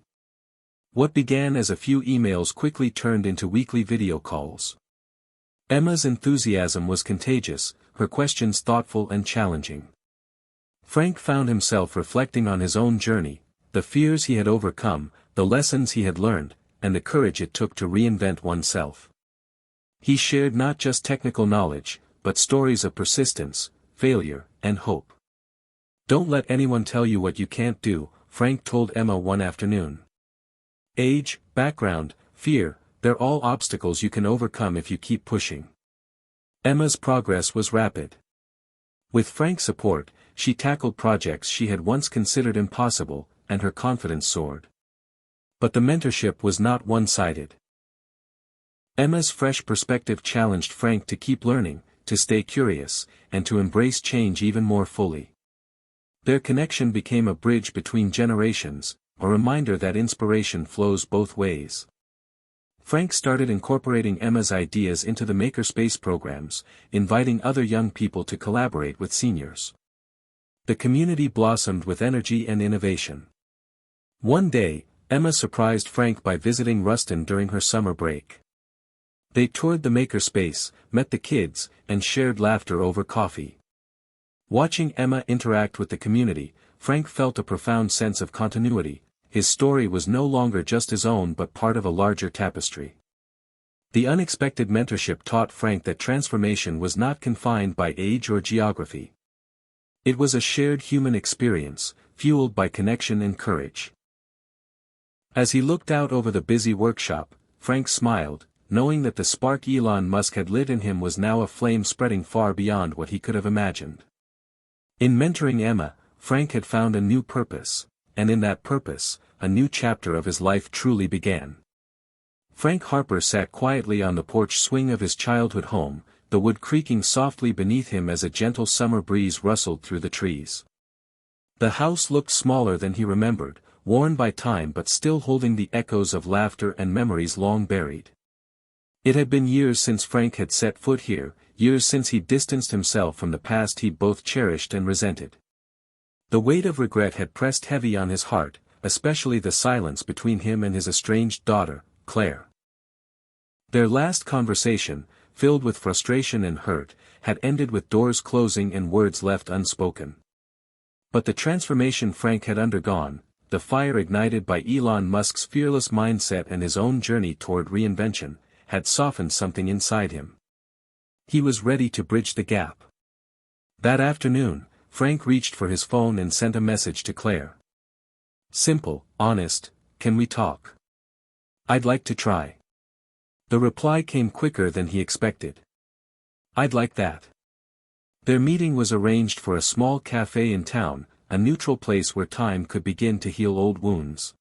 What began as a few emails quickly turned into weekly video calls. Emma's enthusiasm was contagious, her questions thoughtful and challenging. Frank found himself reflecting on his own journey, the fears he had overcome, the lessons he had learned, and the courage it took to reinvent oneself. He shared not just technical knowledge, but stories of persistence, failure, and hope. "Don't let anyone tell you what you can't do," Frank told Emma one afternoon. "Age, background, fear, they're all obstacles you can overcome if you keep pushing." Emma's progress was rapid. With Frank's support, she tackled projects she had once considered impossible, and her confidence soared. But the mentorship was not one-sided. Emma's fresh perspective challenged Frank to keep learning, to stay curious, and to embrace change even more fully. Their connection became a bridge between generations, a reminder that inspiration flows both ways. Frank started incorporating Emma's ideas into the makerspace programs, inviting other young people to collaborate with seniors. The community blossomed with energy and innovation. One day, Emma surprised Frank by visiting Ruston during her summer break. They toured the makerspace, met the kids, and shared laughter over coffee. Watching Emma interact with the community, Frank felt a profound sense of continuity. His story was no longer just his own but part of a larger tapestry. The unexpected mentorship taught Frank that transformation was not confined by age or geography. It was a shared human experience, fueled by connection and courage. As he looked out over the busy workshop, Frank smiled, knowing that the spark Elon Musk had lit in him was now a flame spreading far beyond what he could have imagined. In mentoring Emma, Frank had found a new purpose, and in that purpose, a new chapter of his life truly began. Frank Harper sat quietly on the porch swing of his childhood home, the wood creaking softly beneath him as a gentle summer breeze rustled through the trees. The house looked smaller than he remembered, worn by time but still holding the echoes of laughter and memories long buried. It had been years since Frank had set foot here, years since he distanced himself from the past he both cherished and resented. The weight of regret had pressed heavy on his heart, especially the silence between him and his estranged daughter, Claire. Their last conversation, filled with frustration and hurt, had ended with doors closing and words left unspoken. But the transformation Frank had undergone, the fire ignited by Elon Musk's fearless mindset and his own journey toward reinvention, had softened something inside him. He was ready to bridge the gap. That afternoon, Frank reached for his phone and sent a message to Claire. Simple, honest, "Can we talk? I'd like to try." The reply came quicker than he expected. "I'd like that." Their meeting was arranged for a small cafe in town, a neutral place where time could begin to heal old wounds.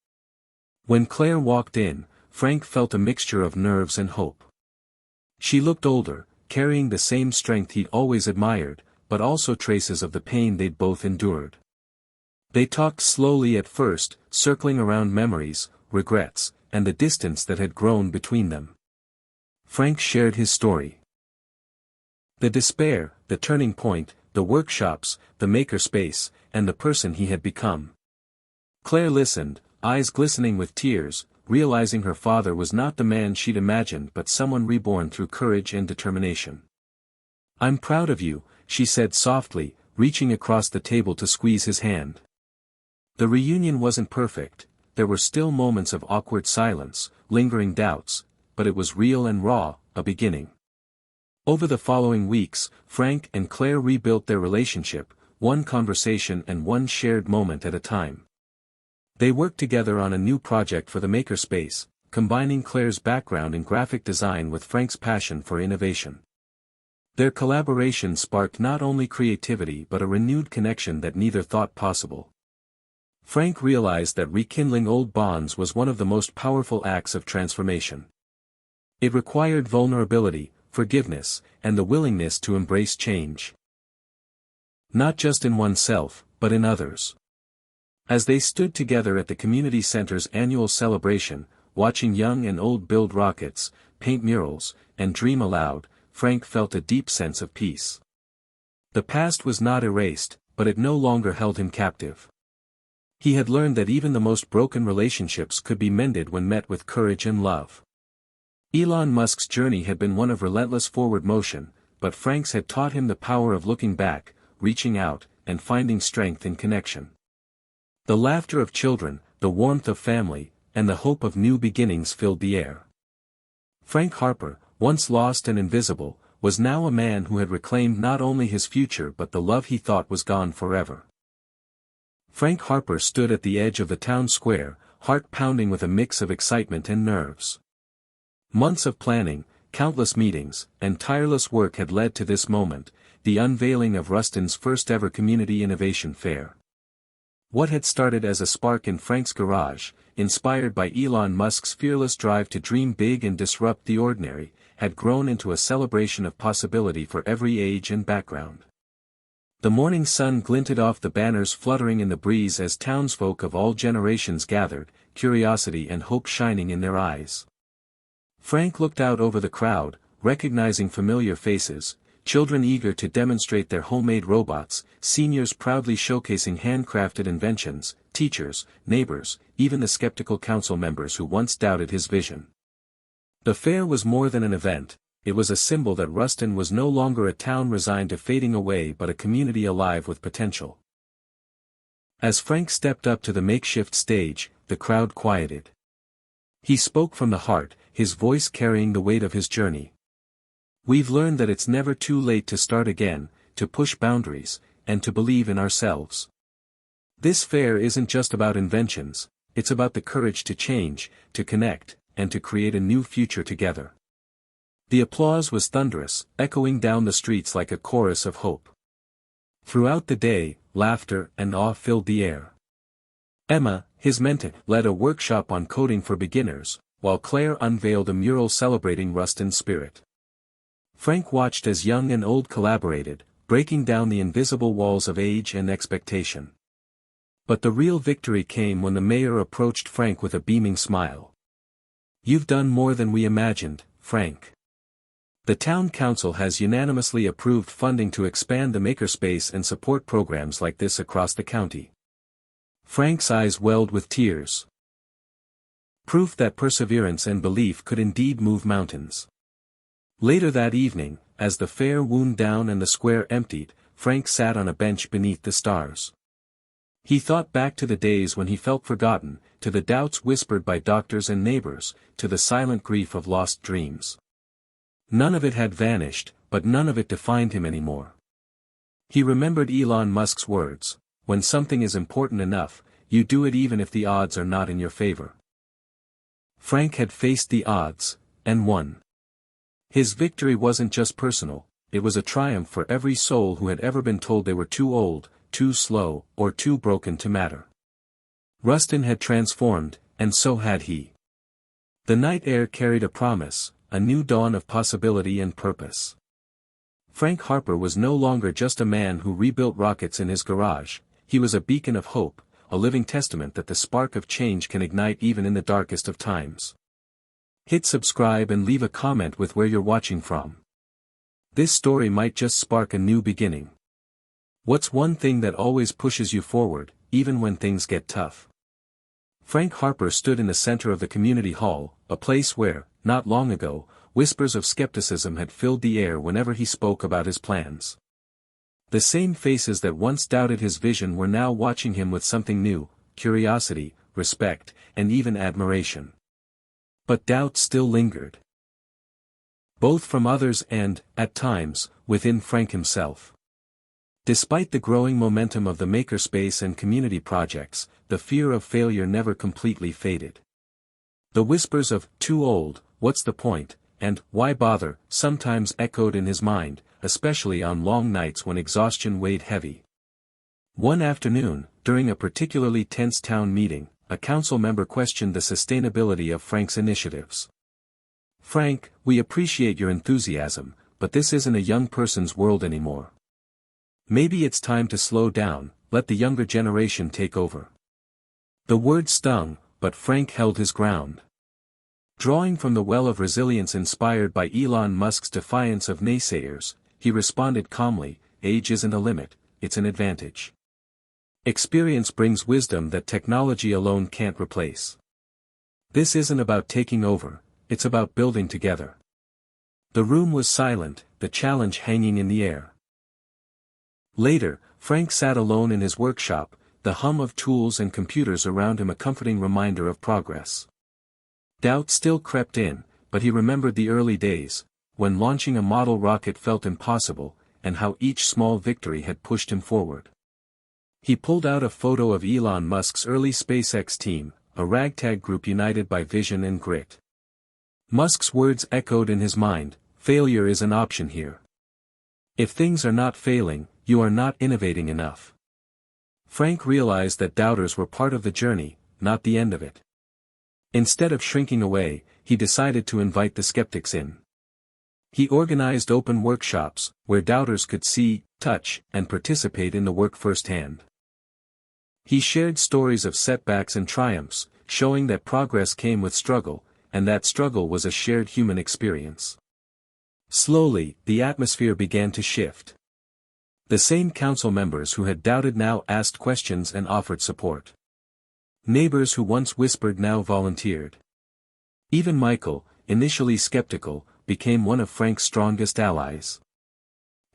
When Claire walked in, Frank felt a mixture of nerves and hope. She looked older, carrying the same strength he'd always admired, but also traces of the pain they'd both endured. They talked slowly at first, circling around memories, regrets, and the distance that had grown between them. Frank shared his story. The despair, the turning point, the workshops, the makerspace, and the person he had become. Claire listened, eyes glistening with tears, realizing her father was not the man she'd imagined but someone reborn through courage and determination. "I'm proud of you," she said softly, reaching across the table to squeeze his hand. The reunion wasn't perfect, there were still moments of awkward silence, lingering doubts, but it was real and raw, a beginning. Over the following weeks, Frank and Claire rebuilt their relationship, one conversation and one shared moment at a time. They worked together on a new project for the makerspace, combining Claire's background in graphic design with Frank's passion for innovation. Their collaboration sparked not only creativity but a renewed connection that neither thought possible. Frank realized that rekindling old bonds was one of the most powerful acts of transformation. It required vulnerability, forgiveness, and the willingness to embrace change. Not just in oneself, but in others. As they stood together at the community center's annual celebration, watching young and old build rockets, paint murals, and dream aloud, Frank felt a deep sense of peace. The past was not erased, but it no longer held him captive. He had learned that even the most broken relationships could be mended when met with courage and love. Elon Musk's journey had been one of relentless forward motion, but Frank's had taught him the power of looking back, reaching out, and finding strength in connection. The laughter of children, the warmth of family, and the hope of new beginnings filled the air. Frank Harper, once lost and invisible, was now a man who had reclaimed not only his future but the love he thought was gone forever. Frank Harper stood at the edge of the town square, heart pounding with a mix of excitement and nerves. Months of planning, countless meetings, and tireless work had led to this moment, the unveiling of Ruston's first-ever community innovation fair. What had started as a spark in Frank's garage, inspired by Elon Musk's fearless drive to dream big and disrupt the ordinary, had grown into a celebration of possibility for every age and background. The morning sun glinted off the banners fluttering in the breeze as townsfolk of all generations gathered, curiosity and hope shining in their eyes. Frank looked out over the crowd, recognizing familiar faces, children eager to demonstrate their homemade robots, seniors proudly showcasing handcrafted inventions, teachers, neighbors, even the skeptical council members who once doubted his vision. The fair was more than an event, it was a symbol that Ruston was no longer a town resigned to fading away but a community alive with potential. As Frank stepped up to the makeshift stage, the crowd quieted. He spoke from the heart, his voice carrying the weight of his journey. We've learned that it's never too late to start again, to push boundaries, and to believe in ourselves. This fair isn't just about inventions, it's about the courage to change, to connect, and to create a new future together. The applause was thunderous, echoing down the streets like a chorus of hope. Throughout the day, laughter and awe filled the air. Emma, his mentor, led a workshop on coding for beginners, while Claire unveiled a mural celebrating Ruston's spirit. Frank watched as young and old collaborated, breaking down the invisible walls of age and expectation. But the real victory came when the mayor approached Frank with a beaming smile. "You've done more than we imagined, Frank. The town council has unanimously approved funding to expand the makerspace and support programs like this across the county." Frank's eyes welled with tears. Proof that perseverance and belief could indeed move mountains. Later that evening, as the fair wound down and the square emptied, Frank sat on a bench beneath the stars. He thought back to the days when he felt forgotten, to the doubts whispered by doctors and neighbors, to the silent grief of lost dreams. None of it had vanished, but none of it defined him anymore. He remembered Elon Musk's words, "When something is important enough, you do it even if the odds are not in your favor." Frank had faced the odds, and won. His victory wasn't just personal, it was a triumph for every soul who had ever been told they were too old, too slow, or too broken to matter. Ruston had transformed, and so had he. The night air carried a promise, a new dawn of possibility and purpose. Frank Harper was no longer just a man who rebuilt rockets in his garage, he was a beacon of hope, a living testament that the spark of change can ignite even in the darkest of times. Hit subscribe and leave a comment with where you're watching from. This story might just spark a new beginning. What's one thing that always pushes you forward, even when things get tough? Frank Harper stood in the center of the community hall, a place where, not long ago, whispers of skepticism had filled the air whenever he spoke about his plans. The same faces that once doubted his vision were now watching him with something new, curiosity, respect, and even admiration. But doubt still lingered. both from others and, at times, within Frank himself. Despite the growing momentum of the makerspace and community projects, the fear of failure never completely faded. The whispers of, "too old, what's the point," and "why bother," sometimes echoed in his mind, especially on long nights when exhaustion weighed heavy. One afternoon, during a particularly tense town meeting, a council member questioned the sustainability of Frank's initiatives. "Frank, we appreciate your enthusiasm, but this isn't a young person's world anymore. Maybe it's time to slow down, let the younger generation take over." The word stung, but Frank held his ground. Drawing from the well of resilience inspired by Elon Musk's defiance of naysayers, he responded calmly, "Age isn't a limit, it's an advantage. Experience brings wisdom that technology alone can't replace. This isn't about taking over, it's about building together." The room was silent, the challenge hanging in the air. Later, Frank sat alone in his workshop, the hum of tools and computers around him a comforting reminder of progress. Doubt still crept in, but he remembered the early days, when launching a model rocket felt impossible, and how each small victory had pushed him forward. He pulled out a photo of Elon Musk's early SpaceX team, a ragtag group united by vision and grit. Musk's words echoed in his mind, "Failure is an option here. If things are not failing, you are not innovating enough." Frank realized that doubters were part of the journey, not the end of it. Instead of shrinking away, he decided to invite the skeptics in. He organized open workshops, where doubters could see, touch, and participate in the work firsthand. He shared stories of setbacks and triumphs, showing that progress came with struggle, and that struggle was a shared human experience. Slowly, the atmosphere began to shift. The same council members who had doubted now asked questions and offered support. Neighbors who once whispered now volunteered. Even Michael, initially skeptical, became one of Frank's strongest allies.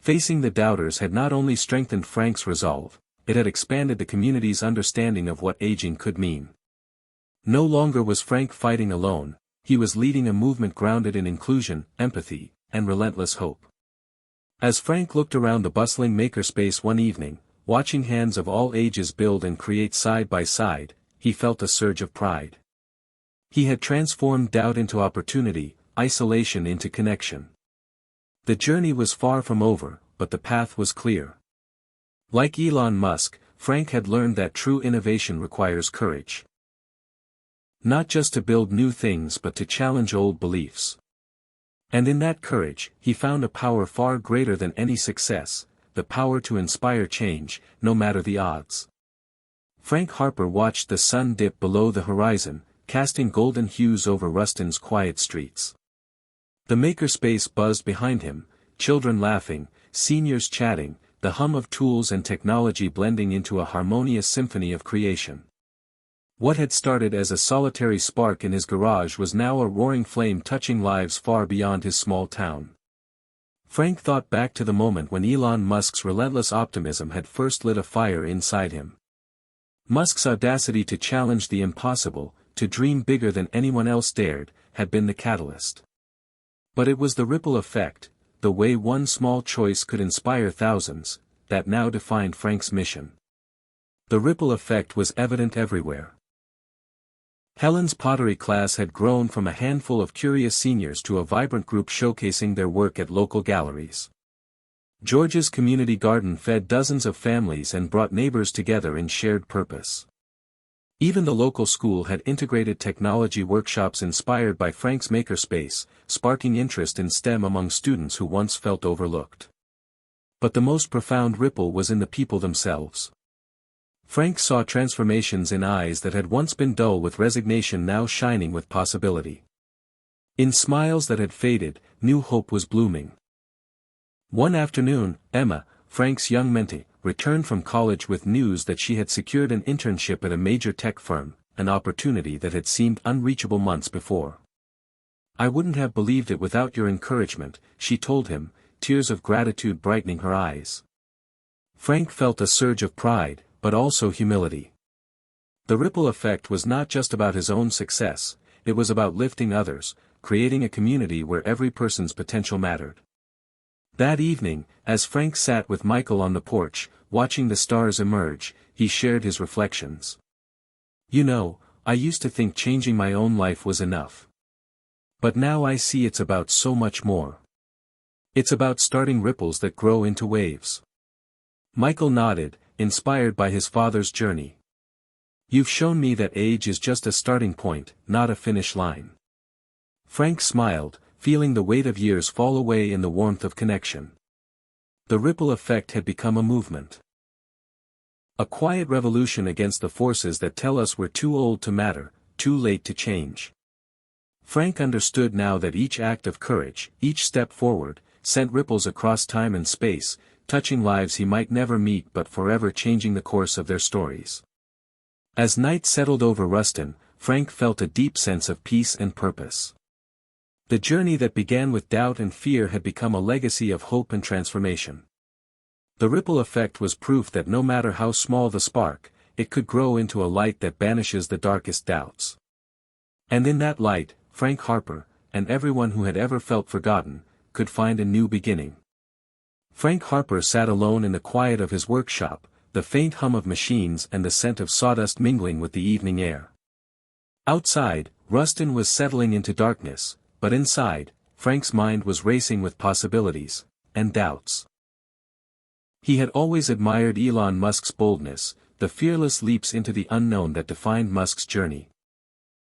Facing the doubters had not only strengthened Frank's resolve, it had expanded the community's understanding of what aging could mean. No longer was Frank fighting alone, he was leading a movement grounded in inclusion, empathy, and relentless hope. As Frank looked around the bustling makerspace one evening, watching hands of all ages build and create side by side, he felt a surge of pride. He had transformed doubt into opportunity, isolation into connection. The journey was far from over, but the path was clear. Like Elon Musk, Frank had learned that true innovation requires courage. Not just to build new things but to challenge old beliefs. And in that courage, he found a power far greater than any success, the power to inspire change, no matter the odds. Frank Harper watched the sun dip below the horizon, casting golden hues over Ruston's quiet streets. The makerspace buzzed behind him, children laughing, seniors chatting, the hum of tools and technology blending into a harmonious symphony of creation. What had started as a solitary spark in his garage was now a roaring flame touching lives far beyond his small town. Frank thought back to the moment when Elon Musk's relentless optimism had first lit a fire inside him. Musk's audacity to challenge the impossible, to dream bigger than anyone else dared, had been the catalyst. But it was the ripple effect, the way one small choice could inspire thousands, that now defined Frank's mission. The ripple effect was evident everywhere. Helen's pottery class had grown from a handful of curious seniors to a vibrant group showcasing their work at local galleries. George's community garden fed dozens of families and brought neighbors together in shared purpose. Even the local school had integrated technology workshops inspired by Frank's makerspace, sparking interest in STEM among students who once felt overlooked. But the most profound ripple was in the people themselves. Frank saw transformations in eyes that had once been dull with resignation now shining with possibility. In smiles that had faded, new hope was blooming. One afternoon, Emma, Frank's young mentee, returned from college with news that she had secured an internship at a major tech firm, an opportunity that had seemed unreachable months before. "I wouldn't have believed it without your encouragement," she told him, tears of gratitude brightening her eyes. Frank felt a surge of pride, but also humility. The ripple effect was not just about his own success, it was about lifting others, creating a community where every person's potential mattered. That evening, as Frank sat with Michael on the porch, watching the stars emerge, he shared his reflections. "You know, I used to think changing my own life was enough. But now I see it's about so much more. It's about starting ripples that grow into waves." Michael nodded, inspired by his father's journey. "You've shown me that age is just a starting point, not a finish line." Frank smiled, feeling the weight of years fall away in the warmth of connection. The ripple effect had become a movement. A quiet revolution against the forces that tell us we're too old to matter, too late to change. Frank understood now that each act of courage, each step forward, sent ripples across time and space, touching lives he might never meet but forever changing the course of their stories. As night settled over Ruston, Frank felt a deep sense of peace and purpose. The journey that began with doubt and fear had become a legacy of hope and transformation. The ripple effect was proof that no matter how small the spark, it could grow into a light that banishes the darkest doubts. And in that light, Frank Harper, and everyone who had ever felt forgotten, could find a new beginning. Frank Harper sat alone in the quiet of his workshop, the faint hum of machines and the scent of sawdust mingling with the evening air. Outside, Ruston was settling into darkness, but inside, Frank's mind was racing with possibilities, and doubts. He had always admired Elon Musk's boldness, the fearless leaps into the unknown that defined Musk's journey.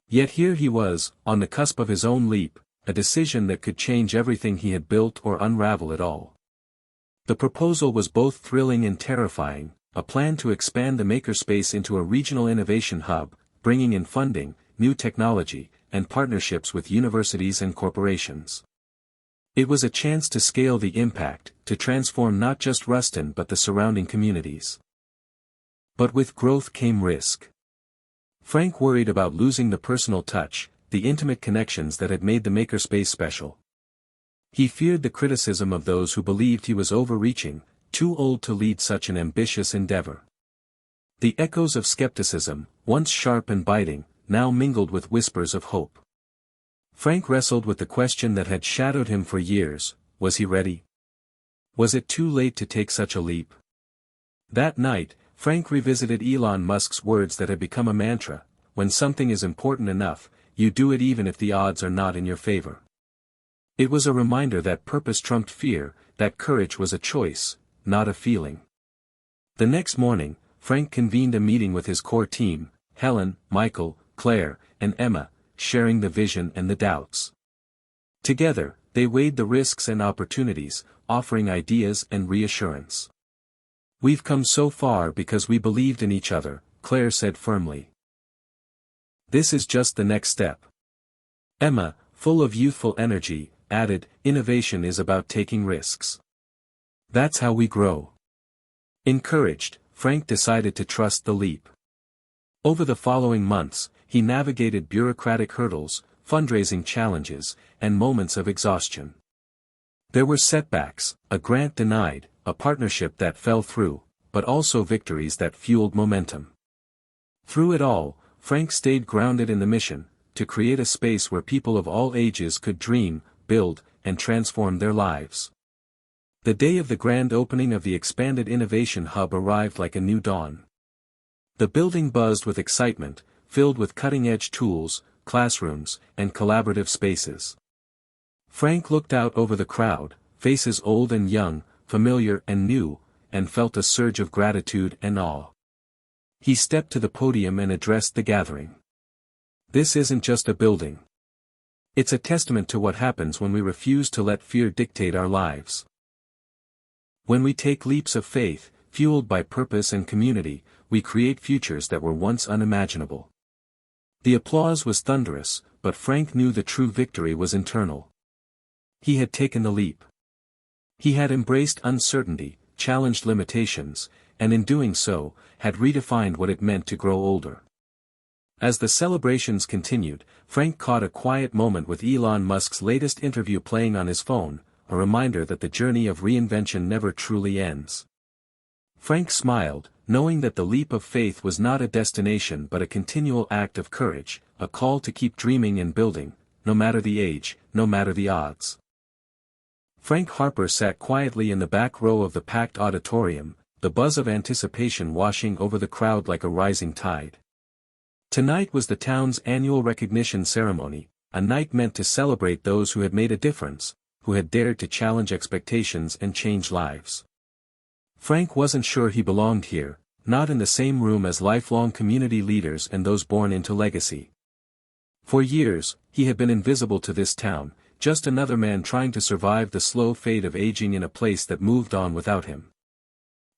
Yet here he was, on the cusp of his own leap, a decision that could change everything he had built or unravel it all. The proposal was both thrilling and terrifying, a plan to expand the makerspace into a regional innovation hub, bringing in funding, new technology, and partnerships with universities and corporations. It was a chance to scale the impact, to transform not just Ruston but the surrounding communities. But with growth came risk. Frank worried about losing the personal touch, the intimate connections that had made the makerspace special. He feared the criticism of those who believed he was overreaching, too old to lead such an ambitious endeavor. The echoes of skepticism, once sharp and biting, now mingled with whispers of hope. Frank wrestled with the question that had shadowed him for years: was he ready? Was it too late to take such a leap? That night, Frank revisited Elon Musk's words that had become a mantra: when something is important enough, you do it even if the odds are not in your favor. It was a reminder that purpose trumped fear, that courage was a choice, not a feeling. The next morning, Frank convened a meeting with his core team: Helen, Michael, Claire, and Emma, sharing the vision and the doubts. Together, they weighed the risks and opportunities, offering ideas and reassurance. "We've come so far because we believed in each other," Claire said firmly. "This is just the next step." Emma, full of youthful energy, added, "Innovation is about taking risks. That's how we grow." Encouraged, Frank decided to trust the leap. Over the following months, he navigated bureaucratic hurdles, fundraising challenges, and moments of exhaustion. There were setbacks, a grant denied, a partnership that fell through, but also victories that fueled momentum. Through it all, Frank stayed grounded in the mission, to create a space where people of all ages could dream, build, and transform their lives. The day of the grand opening of the expanded Innovation Hub arrived like a new dawn. The building buzzed with excitement, filled with cutting-edge tools, classrooms, and collaborative spaces. Frank looked out over the crowd, faces old and young, familiar and new, and felt a surge of gratitude and awe. He stepped to the podium and addressed the gathering. "This isn't just a building. It's a testament to what happens when we refuse to let fear dictate our lives. When we take leaps of faith, fueled by purpose and community, we create futures that were once unimaginable." The applause was thunderous, but Frank knew the true victory was internal. He had taken the leap. He had embraced uncertainty, challenged limitations, and in doing so, had redefined what it meant to grow older. As the celebrations continued, Frank caught a quiet moment with Elon Musk's latest interview playing on his phone, a reminder that the journey of reinvention never truly ends. Frank smiled, knowing that the leap of faith was not a destination but a continual act of courage, a call to keep dreaming and building, no matter the age, no matter the odds. Frank Harper sat quietly in the back row of the packed auditorium, the buzz of anticipation washing over the crowd like a rising tide. Tonight was the town's annual recognition ceremony, a night meant to celebrate those who had made a difference, who had dared to challenge expectations and change lives. Frank wasn't sure he belonged here, not in the same room as lifelong community leaders and those born into legacy. For years, he had been invisible to this town, just another man trying to survive the slow fade of aging in a place that moved on without him.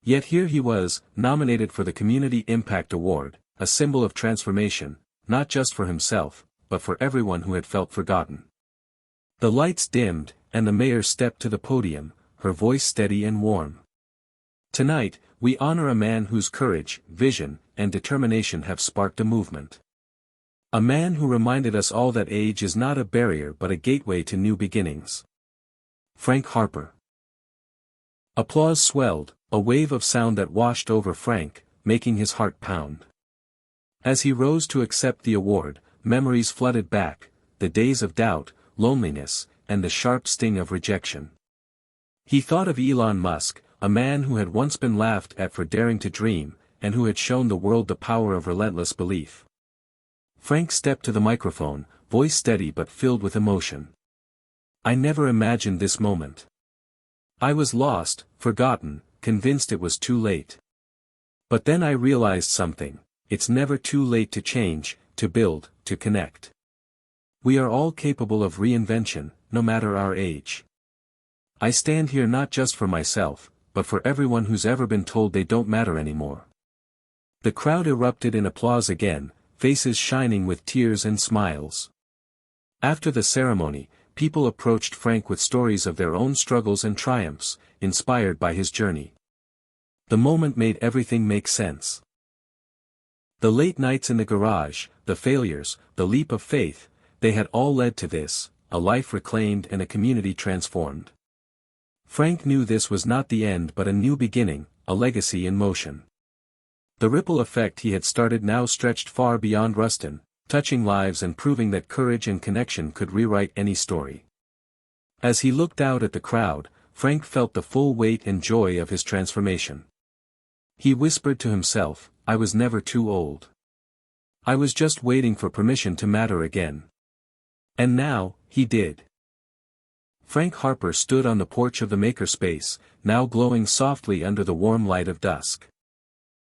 Yet here he was, nominated for the Community Impact Award, a symbol of transformation, not just for himself, but for everyone who had felt forgotten. The lights dimmed, and the mayor stepped to the podium, her voice steady and warm. Tonight, we honor a man whose courage, vision, and determination have sparked a movement. A man who reminded us all that age is not a barrier but a gateway to new beginnings. Frank Harper. Applause swelled, a wave of sound that washed over Frank, making his heart pound. As he rose to accept the award, memories flooded back, the days of doubt, loneliness, and the sharp sting of rejection. He thought of Elon Musk, a man who had once been laughed at for daring to dream, and who had shown the world the power of relentless belief. Frank stepped to the microphone, voice steady but filled with emotion. I never imagined this moment. I was lost, forgotten, convinced it was too late. But then I realized something: it's never too late to change, to build, to connect. We are all capable of reinvention, no matter our age. I stand here not just for myself, but for everyone who's ever been told they don't matter anymore. The crowd erupted in applause again, faces shining with tears and smiles. After the ceremony, people approached Frank with stories of their own struggles and triumphs, inspired by his journey. The moment made everything make sense. The late nights in the garage, the failures, the leap of faith, they had all led to this, a life reclaimed and a community transformed. Frank knew this was not the end but a new beginning, a legacy in motion. The ripple effect he had started now stretched far beyond Ruston, touching lives and proving that courage and connection could rewrite any story. As he looked out at the crowd, Frank felt the full weight and joy of his transformation. He whispered to himself, I was never too old. I was just waiting for permission to matter again. And now, he did. Frank Harper stood on the porch of the makerspace, now glowing softly under the warm light of dusk.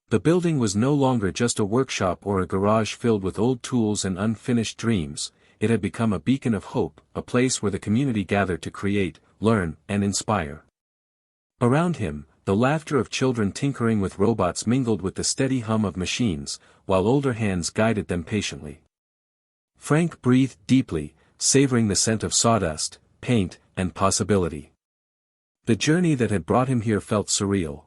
The building was no longer just a workshop or a garage filled with old tools and unfinished dreams, it had become a beacon of hope, a place where the community gathered to create, learn, and inspire. Around him, the laughter of children tinkering with robots mingled with the steady hum of machines, while older hands guided them patiently. Frank breathed deeply, savoring the scent of sawdust, paint, and possibility. The journey that had brought him here felt surreal.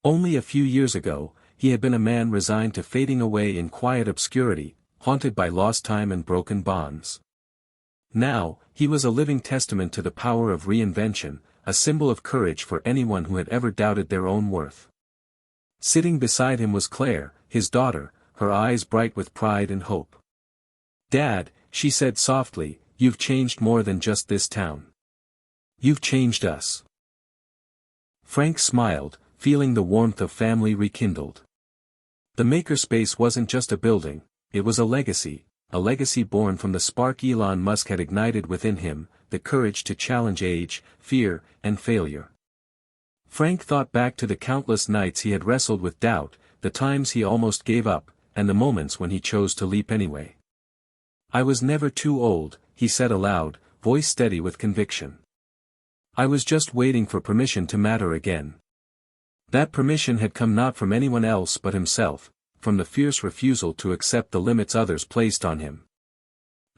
Only a few years ago, he had been a man resigned to fading away in quiet obscurity, haunted by lost time and broken bonds. Now, he was a living testament to the power of reinvention, a symbol of courage for anyone who had ever doubted their own worth. Sitting beside him was Claire, his daughter, her eyes bright with pride and hope. Dad, she said softly, you've changed more than just this town. You've changed us. Frank smiled, feeling the warmth of family rekindled. The makerspace wasn't just a building, it was a legacy born from the spark Elon Musk had ignited within him, the courage to challenge age, fear, and failure. Frank thought back to the countless nights he had wrestled with doubt, the times he almost gave up, and the moments when he chose to leap anyway. I was never too old, he said aloud, voice steady with conviction. I was just waiting for permission to matter again. That permission had come not from anyone else but himself, from the fierce refusal to accept the limits others placed on him.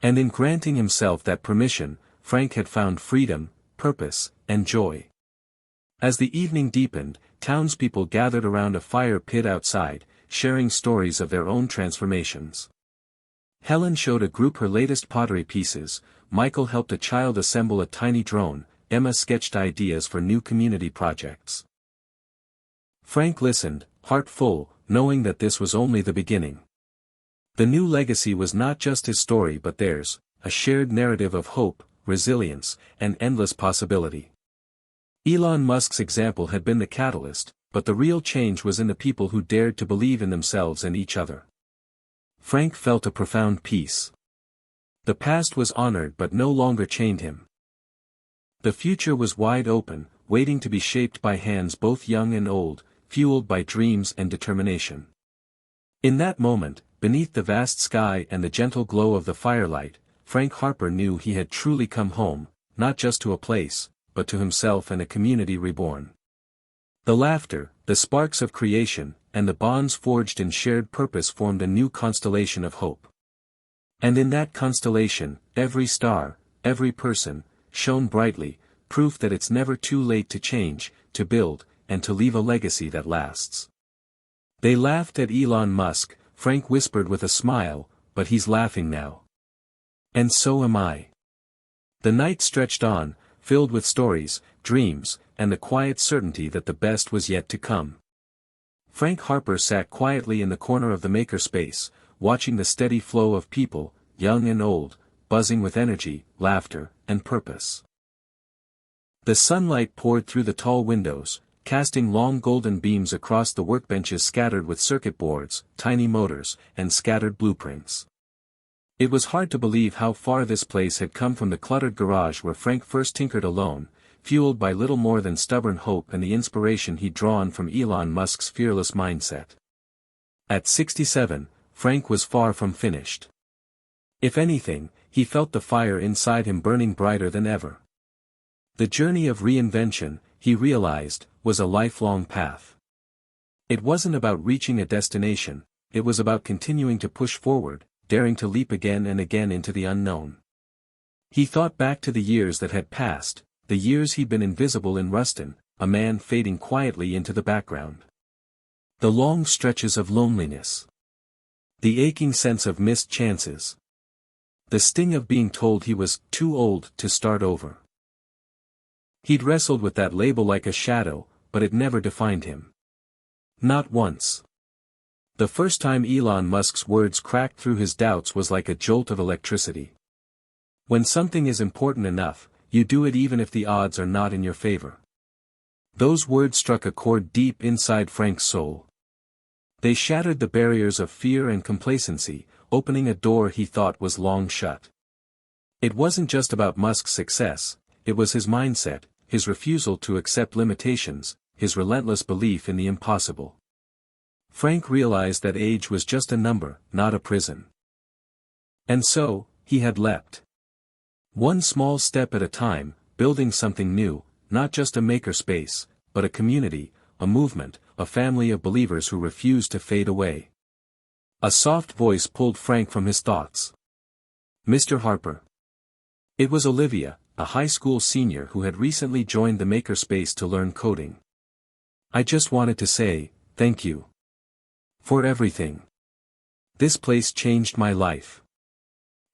And in granting himself that permission, Frank had found freedom, purpose, and joy. As the evening deepened, townspeople gathered around a fire pit outside, sharing stories of their own transformations. Helen showed a group her latest pottery pieces, Michael helped a child assemble a tiny drone, Emma sketched ideas for new community projects. Frank listened, heart full, knowing that this was only the beginning. The new legacy was not just his story but theirs, a shared narrative of hope, resilience, and endless possibility. Elon Musk's example had been the catalyst, but the real change was in the people who dared to believe in themselves and each other. Frank felt a profound peace. The past was honored but no longer chained him. The future was wide open, waiting to be shaped by hands both young and old, fueled by dreams and determination. In that moment, beneath the vast sky and the gentle glow of the firelight, Frank Harper knew he had truly come home, not just to a place, but to himself and a community reborn. The laughter, the sparks of creation, and the bonds forged in shared purpose formed a new constellation of hope. And in that constellation, every star, every person, shone brightly, proof that it's never too late to change, to build, and to leave a legacy that lasts. They laughed at Elon Musk, Frank whispered with a smile, but he's laughing now. And so am I. The night stretched on, filled with stories, dreams, and the quiet certainty that the best was yet to come. Frank Harper sat quietly in the corner of the makerspace, watching the steady flow of people, young and old, buzzing with energy, laughter, and purpose. The sunlight poured through the tall windows, casting long golden beams across the workbenches scattered with circuit boards, tiny motors, and scattered blueprints. It was hard to believe how far this place had come from the cluttered garage where Frank first tinkered alone, fueled by little more than stubborn hope and the inspiration he'd drawn from Elon Musk's fearless mindset. At 67, Frank was far from finished. If anything, he felt the fire inside him burning brighter than ever. The journey of reinvention, he realized, was a lifelong path. It wasn't about reaching a destination, it was about continuing to push forward, daring to leap again and again into the unknown. He thought back to the years that had passed, the years he'd been invisible in Ruston, a man fading quietly into the background. The long stretches of loneliness. The aching sense of missed chances. The sting of being told he was too old to start over. He'd wrestled with that label like a shadow, but it never defined him. Not once. The first time Elon Musk's words cracked through his doubts was like a jolt of electricity. When something is important enough, you do it even if the odds are not in your favor. Those words struck a chord deep inside Frank's soul. They shattered the barriers of fear and complacency, opening a door he thought was long shut. It wasn't just about Musk's success, it was his mindset, his refusal to accept limitations, his relentless belief in the impossible. Frank realized that age was just a number, not a prison. And so, he had leapt. One small step at a time, building something new, not just a makerspace, but a community, a movement, a family of believers who refused to fade away. A soft voice pulled Frank from his thoughts. "Mr. Harper." It was Olivia, a high school senior who had recently joined the makerspace to learn coding. "I just wanted to say, thank you. For everything. This place changed my life."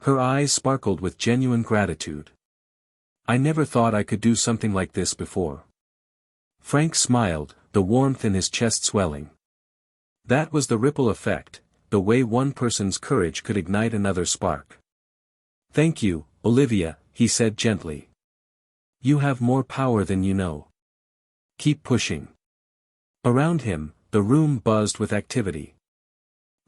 Her eyes sparkled with genuine gratitude. "I never thought I could do something like this before." Frank smiled, the warmth in his chest swelling. That was the ripple effect, the way one person's courage could ignite another spark. "Thank you, Olivia," he said gently. "You have more power than you know. Keep pushing." Around him, the room buzzed with activity.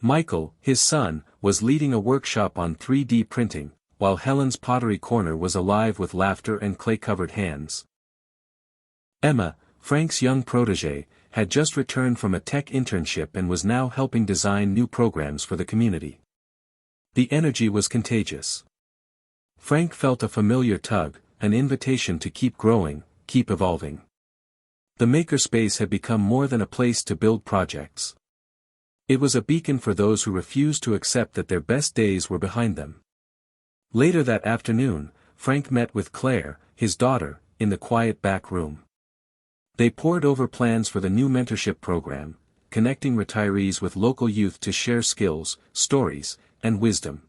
Michael, his son, was leading a workshop on 3D printing, while Helen's pottery corner was alive with laughter and clay-covered hands. Emma, Frank's young protégé, had just returned from a tech internship and was now helping design new programs for the community. The energy was contagious. Frank felt a familiar tug, an invitation to keep growing, keep evolving. The makerspace had become more than a place to build projects. It was a beacon for those who refused to accept that their best days were behind them. Later that afternoon, Frank met with Claire, his daughter, in the quiet back room. They pored over plans for the new mentorship program, connecting retirees with local youth to share skills, stories, and wisdom.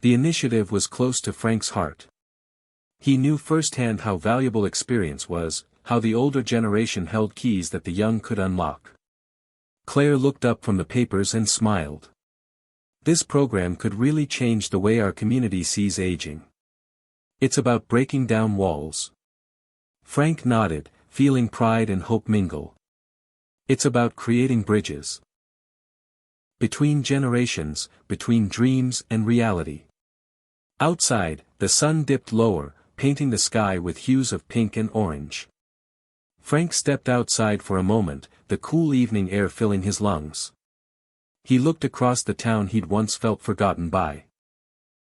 The initiative was close to Frank's heart. He knew firsthand how valuable experience was, how the older generation held keys that the young could unlock. Claire looked up from the papers and smiled. This program could really change the way our community sees aging. It's about breaking down walls. Frank nodded, feeling pride and hope mingle. It's about creating bridges. Between generations, between dreams and reality. Outside, the sun dipped lower, painting the sky with hues of pink and orange. Frank stepped outside for a moment, the cool evening air filling his lungs. He looked across the town he'd once felt forgotten by.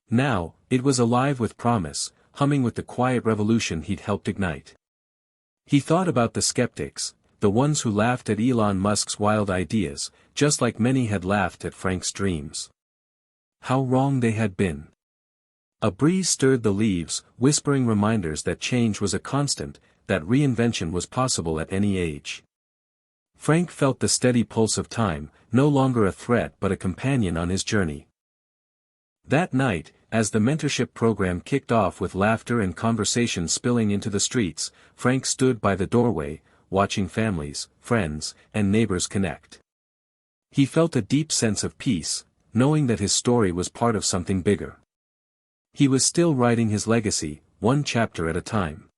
Now, it was alive with promise, humming with the quiet revolution he'd helped ignite. He thought about the skeptics, the ones who laughed at Elon Musk's wild ideas, just like many had laughed at Frank's dreams. How wrong they had been. A breeze stirred the leaves, whispering reminders that change was a constant, that reinvention was possible at any age. Frank felt the steady pulse of time, no longer a threat but a companion on his journey. That night, as the mentorship program kicked off with laughter and conversation spilling into the streets, Frank stood by the doorway, watching families, friends, and neighbors connect. He felt a deep sense of peace, knowing that his story was part of something bigger. He was still writing his legacy, one chapter at a time.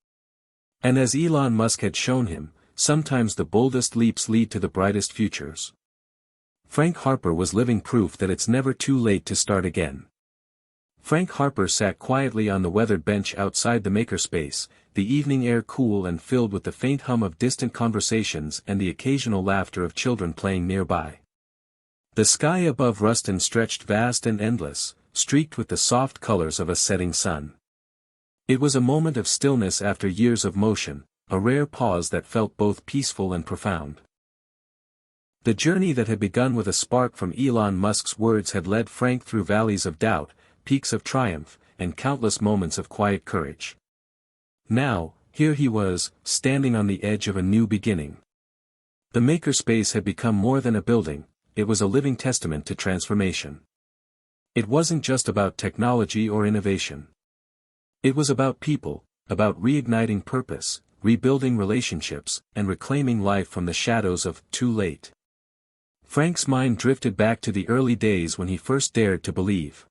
And as Elon Musk had shown him, sometimes the boldest leaps lead to the brightest futures. Frank Harper was living proof that it's never too late to start again. Frank Harper sat quietly on the weathered bench outside the makerspace, the evening air cool and filled with the faint hum of distant conversations and the occasional laughter of children playing nearby. The sky above Ruston stretched vast and endless, streaked with the soft colors of a setting sun. It was a moment of stillness after years of motion, a rare pause that felt both peaceful and profound. The journey that had begun with a spark from Elon Musk's words had led Frank through valleys of doubt, peaks of triumph, and countless moments of quiet courage. Now, here he was, standing on the edge of a new beginning. The makerspace had become more than a building, it was a living testament to transformation. It wasn't just about technology or innovation. It was about people, about reigniting purpose, rebuilding relationships, and reclaiming life from the shadows of too late. Frank's mind drifted back to the early days when he first dared to believe.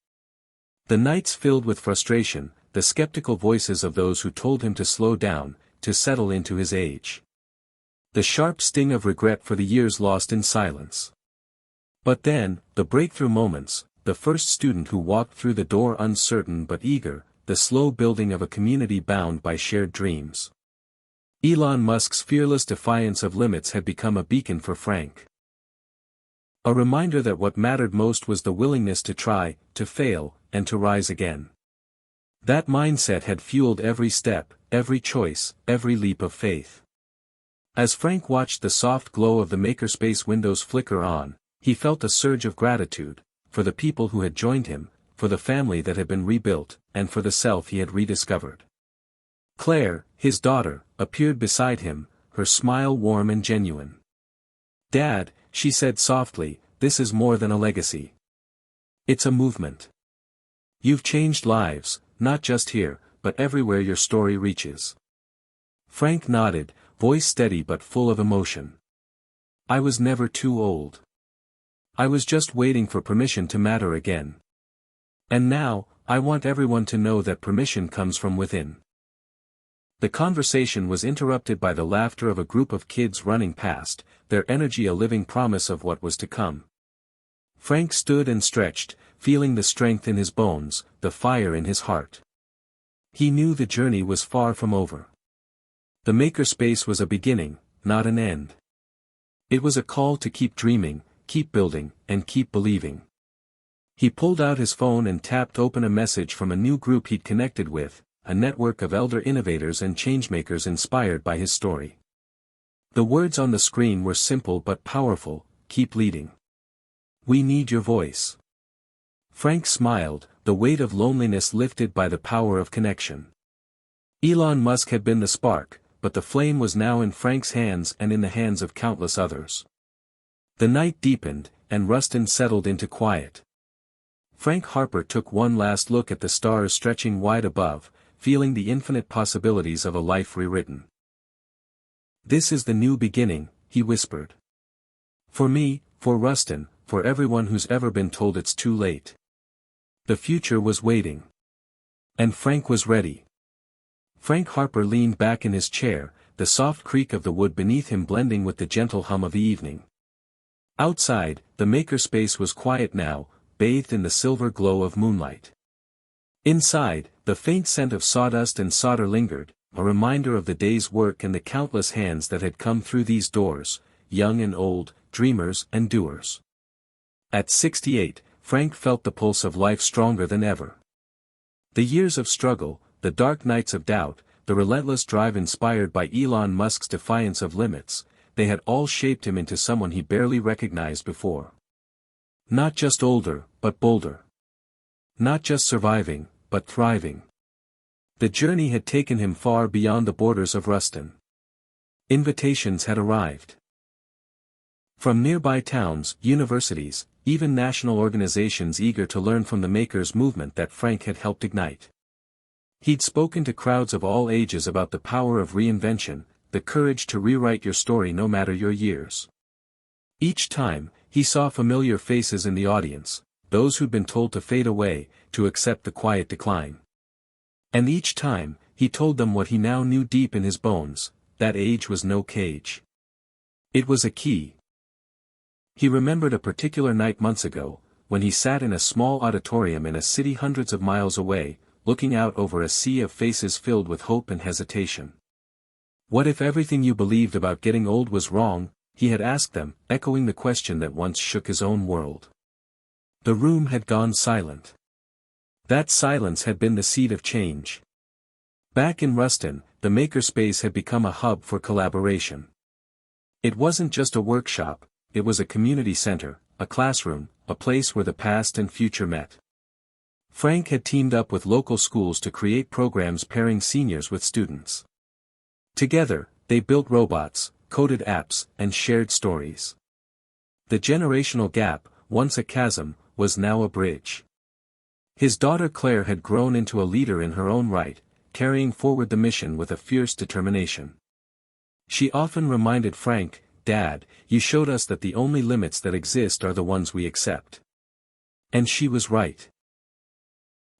The nights filled with frustration, the skeptical voices of those who told him to slow down, to settle into his age. The sharp sting of regret for the years lost in silence. But then, the breakthrough moments, the first student who walked through the door uncertain but eager, the slow building of a community bound by shared dreams. Elon Musk's fearless defiance of limits had become a beacon for Frank. A reminder that what mattered most was the willingness to try, to fail, and to rise again. That mindset had fueled every step, every choice, every leap of faith. As Frank watched the soft glow of the makerspace windows flicker on, he felt a surge of gratitude, for the people who had joined him, for the family that had been rebuilt, and for the self he had rediscovered. Claire, his daughter, appeared beside him, her smile warm and genuine. "Dad," she said softly, "this is more than a legacy. It's a movement. You've changed lives, not just here, but everywhere your story reaches." Frank nodded, voice steady but full of emotion. "I was never too old. I was just waiting for permission to matter again. And now, I want everyone to know that permission comes from within." The conversation was interrupted by the laughter of a group of kids running past, their energy a living promise of what was to come. Frank stood and stretched, feeling the strength in his bones, the fire in his heart. He knew the journey was far from over. The makerspace was a beginning, not an end. It was a call to keep dreaming, keep building, and keep believing. He pulled out his phone and tapped open a message from a new group he'd connected with, a network of elder innovators and changemakers inspired by his story. The words on the screen were simple but powerful: "Keep leading. We need your voice." Frank smiled, the weight of loneliness lifted by the power of connection. Elon Musk had been the spark, but the flame was now in Frank's hands and in the hands of countless others. The night deepened, and Ruston settled into quiet. Frank Harper took one last look at the stars stretching wide above, feeling the infinite possibilities of a life rewritten. "This is the new beginning," he whispered. "For me, for Ruston, for everyone who's ever been told it's too late. The future was waiting. And Frank was ready. Frank Harper leaned back in his chair, the soft creak of the wood beneath him blending with the gentle hum of the evening. Outside, the makerspace was quiet now, bathed in the silver glow of moonlight. Inside, the faint scent of sawdust and solder lingered, a reminder of the day's work and the countless hands that had come through these doors, young and old, dreamers and doers. At 68, Frank felt the pulse of life stronger than ever. The years of struggle, the dark nights of doubt, the relentless drive inspired by Elon Musk's defiance of limits, they had all shaped him into someone he barely recognized before. Not just older, but bolder. Not just surviving, but thriving. The journey had taken him far beyond the borders of Ruston. Invitations had arrived. From nearby towns, universities, even national organizations eager to learn from the makers movement that Frank had helped ignite. He'd spoken to crowds of all ages about the power of reinvention, the courage to rewrite your story no matter your years. Each time, he saw familiar faces in the audience, those who'd been told to fade away, to accept the quiet decline. And each time, he told them what he now knew deep in his bones, that age was no cage. It was a key. He remembered a particular night months ago, when he sat in a small auditorium in a city hundreds of miles away, looking out over a sea of faces filled with hope and hesitation. What if everything you believed about getting old was wrong? He had asked them, echoing the question that once shook his own world. The room had gone silent. That silence had been the seed of change. Back in Ruston, the makerspace had become a hub for collaboration. It wasn't just a workshop, it was a community center, a classroom, a place where the past and future met. Frank had teamed up with local schools to create programs pairing seniors with students. Together, they built robots, coded apps, and shared stories. The generational gap, once a chasm, was now a bridge. His daughter Claire had grown into a leader in her own right, carrying forward the mission with a fierce determination. She often reminded Frank, "Dad, you showed us that the only limits that exist are the ones we accept." And she was right.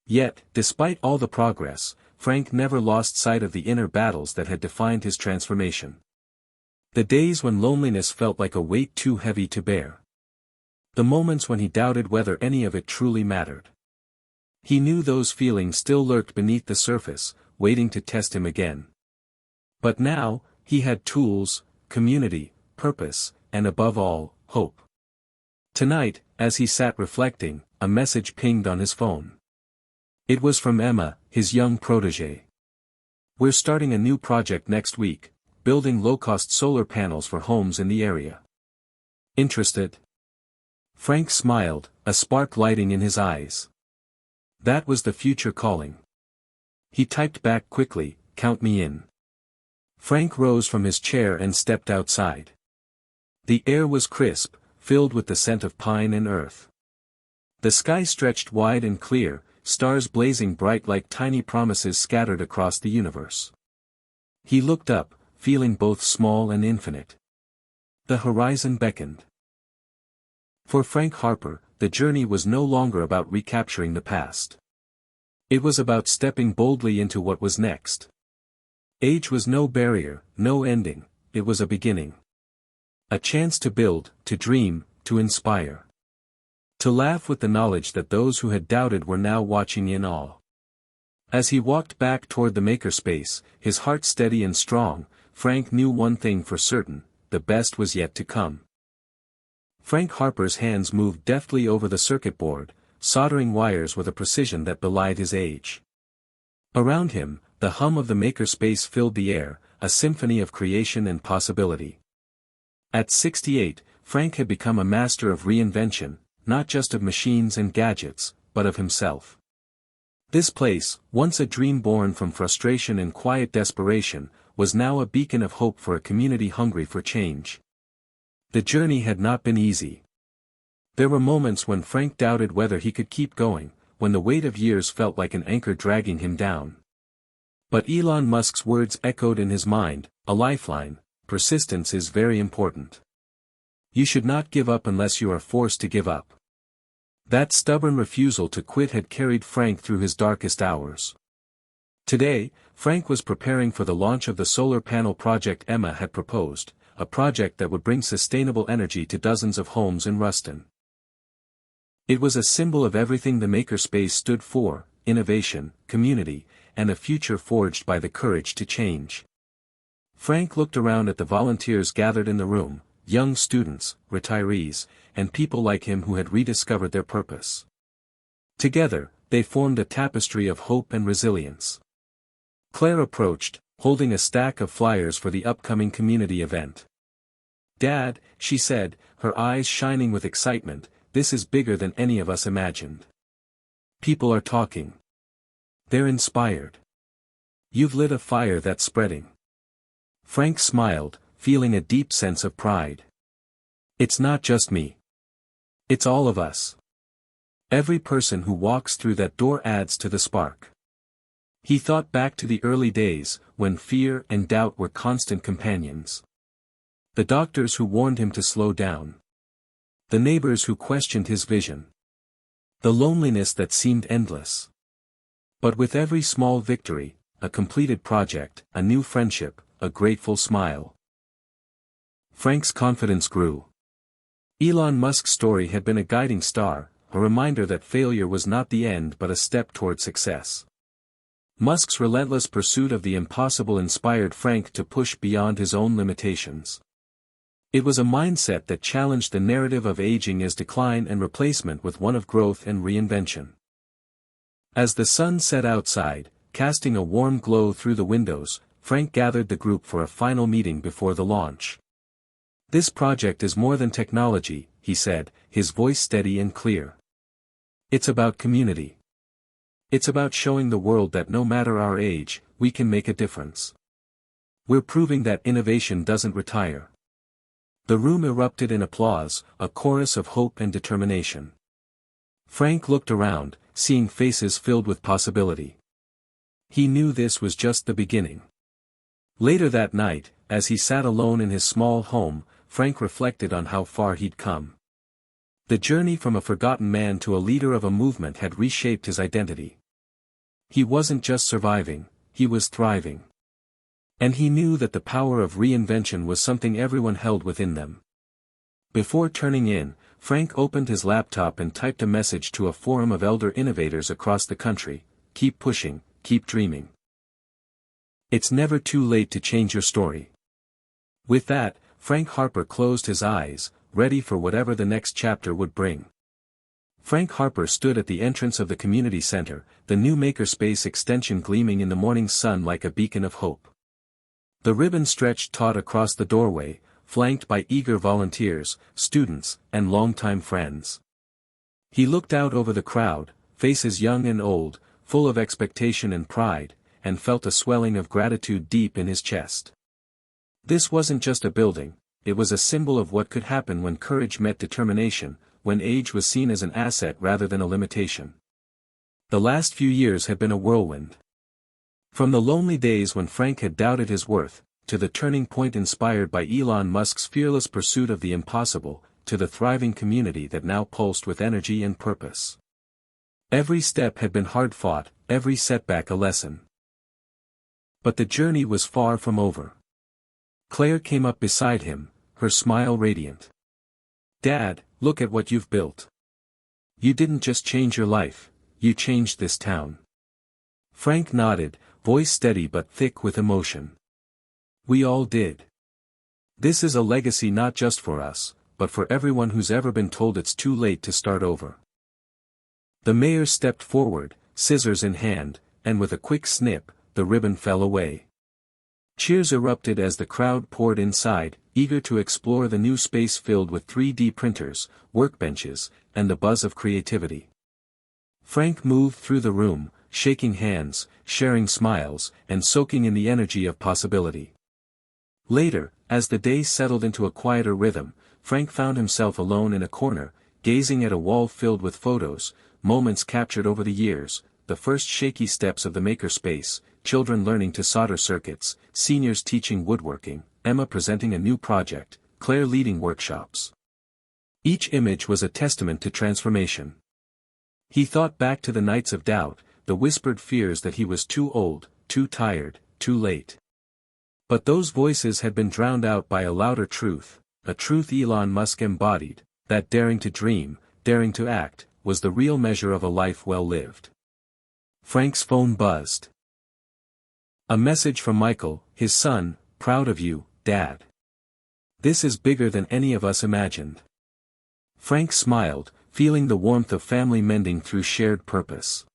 Yet, despite all the progress, Frank never lost sight of the inner battles that had defined his transformation. The days when loneliness felt like a weight too heavy to bear. The moments when he doubted whether any of it truly mattered. He knew those feelings still lurked beneath the surface, waiting to test him again. But now, he had tools, community, purpose, and above all, hope. Tonight, as he sat reflecting, a message pinged on his phone. It was from Emma, his young protégé. "We're starting a new project next week, building low-cost solar panels for homes in the area. Interested?" Frank smiled, a spark lighting in his eyes. That was the future calling. He typed back quickly, "Count me in." Frank rose from his chair and stepped outside. The air was crisp, filled with the scent of pine and earth. The sky stretched wide and clear, stars blazing bright like tiny promises scattered across the universe. He looked up, feeling both small and infinite. The horizon beckoned. For Frank Harper, the journey was no longer about recapturing the past. It was about stepping boldly into what was next. Age was no barrier, no ending, it was a beginning. A chance to build, to dream, to inspire. To laugh with the knowledge that those who had doubted were now watching in awe. As he walked back toward the makerspace, his heart steady and strong, Frank knew one thing for certain, the best was yet to come. Frank Harper's hands moved deftly over the circuit board, soldering wires with a precision that belied his age. Around him, the hum of the makerspace filled the air, a symphony of creation and possibility. At 68, Frank had become a master of reinvention, not just of machines and gadgets, but of himself. This place, once a dream born from frustration and quiet desperation, was now a beacon of hope for a community hungry for change. The journey had not been easy. There were moments when Frank doubted whether he could keep going, when the weight of years felt like an anchor dragging him down. But Elon Musk's words echoed in his mind, a lifeline: persistence is very important. You should not give up unless you are forced to give up. That stubborn refusal to quit had carried Frank through his darkest hours. Today, Frank was preparing for the launch of the solar panel project Emma had proposed, a project that would bring sustainable energy to dozens of homes in Ruston. It was a symbol of everything the makerspace stood for: innovation, community, and a future forged by the courage to change. Frank looked around at the volunteers gathered in the room, young students, retirees, and people like him who had rediscovered their purpose. Together, they formed a tapestry of hope and resilience. Claire approached, holding a stack of flyers for the upcoming community event. "Dad," she said, her eyes shining with excitement, "this is bigger than any of us imagined. People are talking. They're inspired. You've lit a fire that's spreading." Frank smiled, feeling a deep sense of pride. "It's not just me. It's all of us. Every person who walks through that door adds to the spark." He thought back to the early days, when fear and doubt were constant companions. The doctors who warned him to slow down. The neighbors who questioned his vision. The loneliness that seemed endless. But with every small victory, a completed project, a new friendship, a grateful smile, Frank's confidence grew. Elon Musk's story had been a guiding star, a reminder that failure was not the end but a step toward success. Musk's relentless pursuit of the impossible inspired Frank to push beyond his own limitations. It was a mindset that challenged the narrative of aging as decline and replacement with one of growth and reinvention. As the sun set outside, casting a warm glow through the windows, Frank gathered the group for a final meeting before the launch. "This project is more than technology," he said, his voice steady and clear. "It's about community. It's about showing the world that no matter our age, we can make a difference. We're proving that innovation doesn't retire." The room erupted in applause, a chorus of hope and determination. Frank looked around, seeing faces filled with possibility. He knew this was just the beginning. Later that night, as he sat alone in his small home, Frank reflected on how far he'd come. The journey from a forgotten man to a leader of a movement had reshaped his identity. He wasn't just surviving, he was thriving. And he knew that the power of reinvention was something everyone held within them. Before turning in, Frank opened his laptop and typed a message to a forum of elder innovators across the country: "Keep pushing, keep dreaming. It's never too late to change your story." With that, Frank Harper closed his eyes, ready for whatever the next chapter would bring. Frank Harper stood at the entrance of the community center, the new makerspace extension gleaming in the morning sun like a beacon of hope. The ribbon stretched taut across the doorway, flanked by eager volunteers, students, and longtime friends. He looked out over the crowd, faces young and old, full of expectation and pride, and felt a swelling of gratitude deep in his chest. This wasn't just a building, it was a symbol of what could happen when courage met determination, when age was seen as an asset rather than a limitation. The last few years had been a whirlwind. From the lonely days when Frank had doubted his worth, to the turning point inspired by Elon Musk's fearless pursuit of the impossible, to the thriving community that now pulsed with energy and purpose. Every step had been hard-fought, every setback a lesson. But the journey was far from over. Claire came up beside him, her smile radiant. "Dad, look at what you've built. You didn't just change your life, you changed this town." Frank nodded, voice steady but thick with emotion. "We all did. This is a legacy not just for us, but for everyone who's ever been told it's too late to start over." The mayor stepped forward, scissors in hand, and with a quick snip, the ribbon fell away. Cheers erupted as the crowd poured inside, eager to explore the new space filled with 3D printers, workbenches, and the buzz of creativity. Frank moved through the room, shaking hands, sharing smiles, and soaking in the energy of possibility. Later, as the day settled into a quieter rhythm, Frank found himself alone in a corner, gazing at a wall filled with photos, moments captured over the years, the first shaky steps of the makerspace, children learning to solder circuits, seniors teaching woodworking, Emma presenting a new project, Claire leading workshops. Each image was a testament to transformation. He thought back to the nights of doubt, the whispered fears that he was too old, too tired, too late. But those voices had been drowned out by a louder truth, a truth Elon Musk embodied, that daring to dream, daring to act, was the real measure of a life well lived. Frank's phone buzzed. A message from Michael, his son: "Proud of you, Dad. This is bigger than any of us imagined." Frank smiled, feeling the warmth of family mending through shared purpose.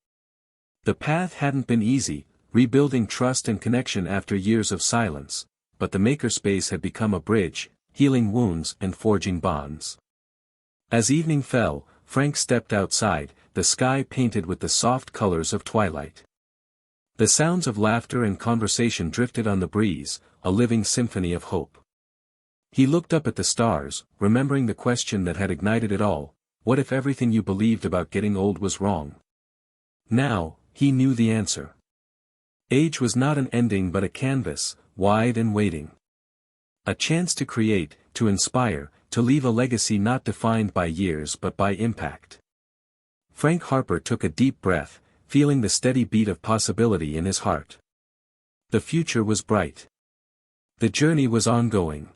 The path hadn't been easy, rebuilding trust and connection after years of silence, but the makerspace had become a bridge, healing wounds and forging bonds. As evening fell, Frank stepped outside, the sky painted with the soft colors of twilight. The sounds of laughter and conversation drifted on the breeze, a living symphony of hope. He looked up at the stars, remembering the question that had ignited it all: what if everything you believed about getting old was wrong? Now, he knew the answer. Age was not an ending but a canvas, wide and waiting. A chance to create, to inspire, to leave a legacy not defined by years but by impact. Frank Harper took a deep breath, feeling the steady beat of possibility in his heart. The future was bright. The journey was ongoing.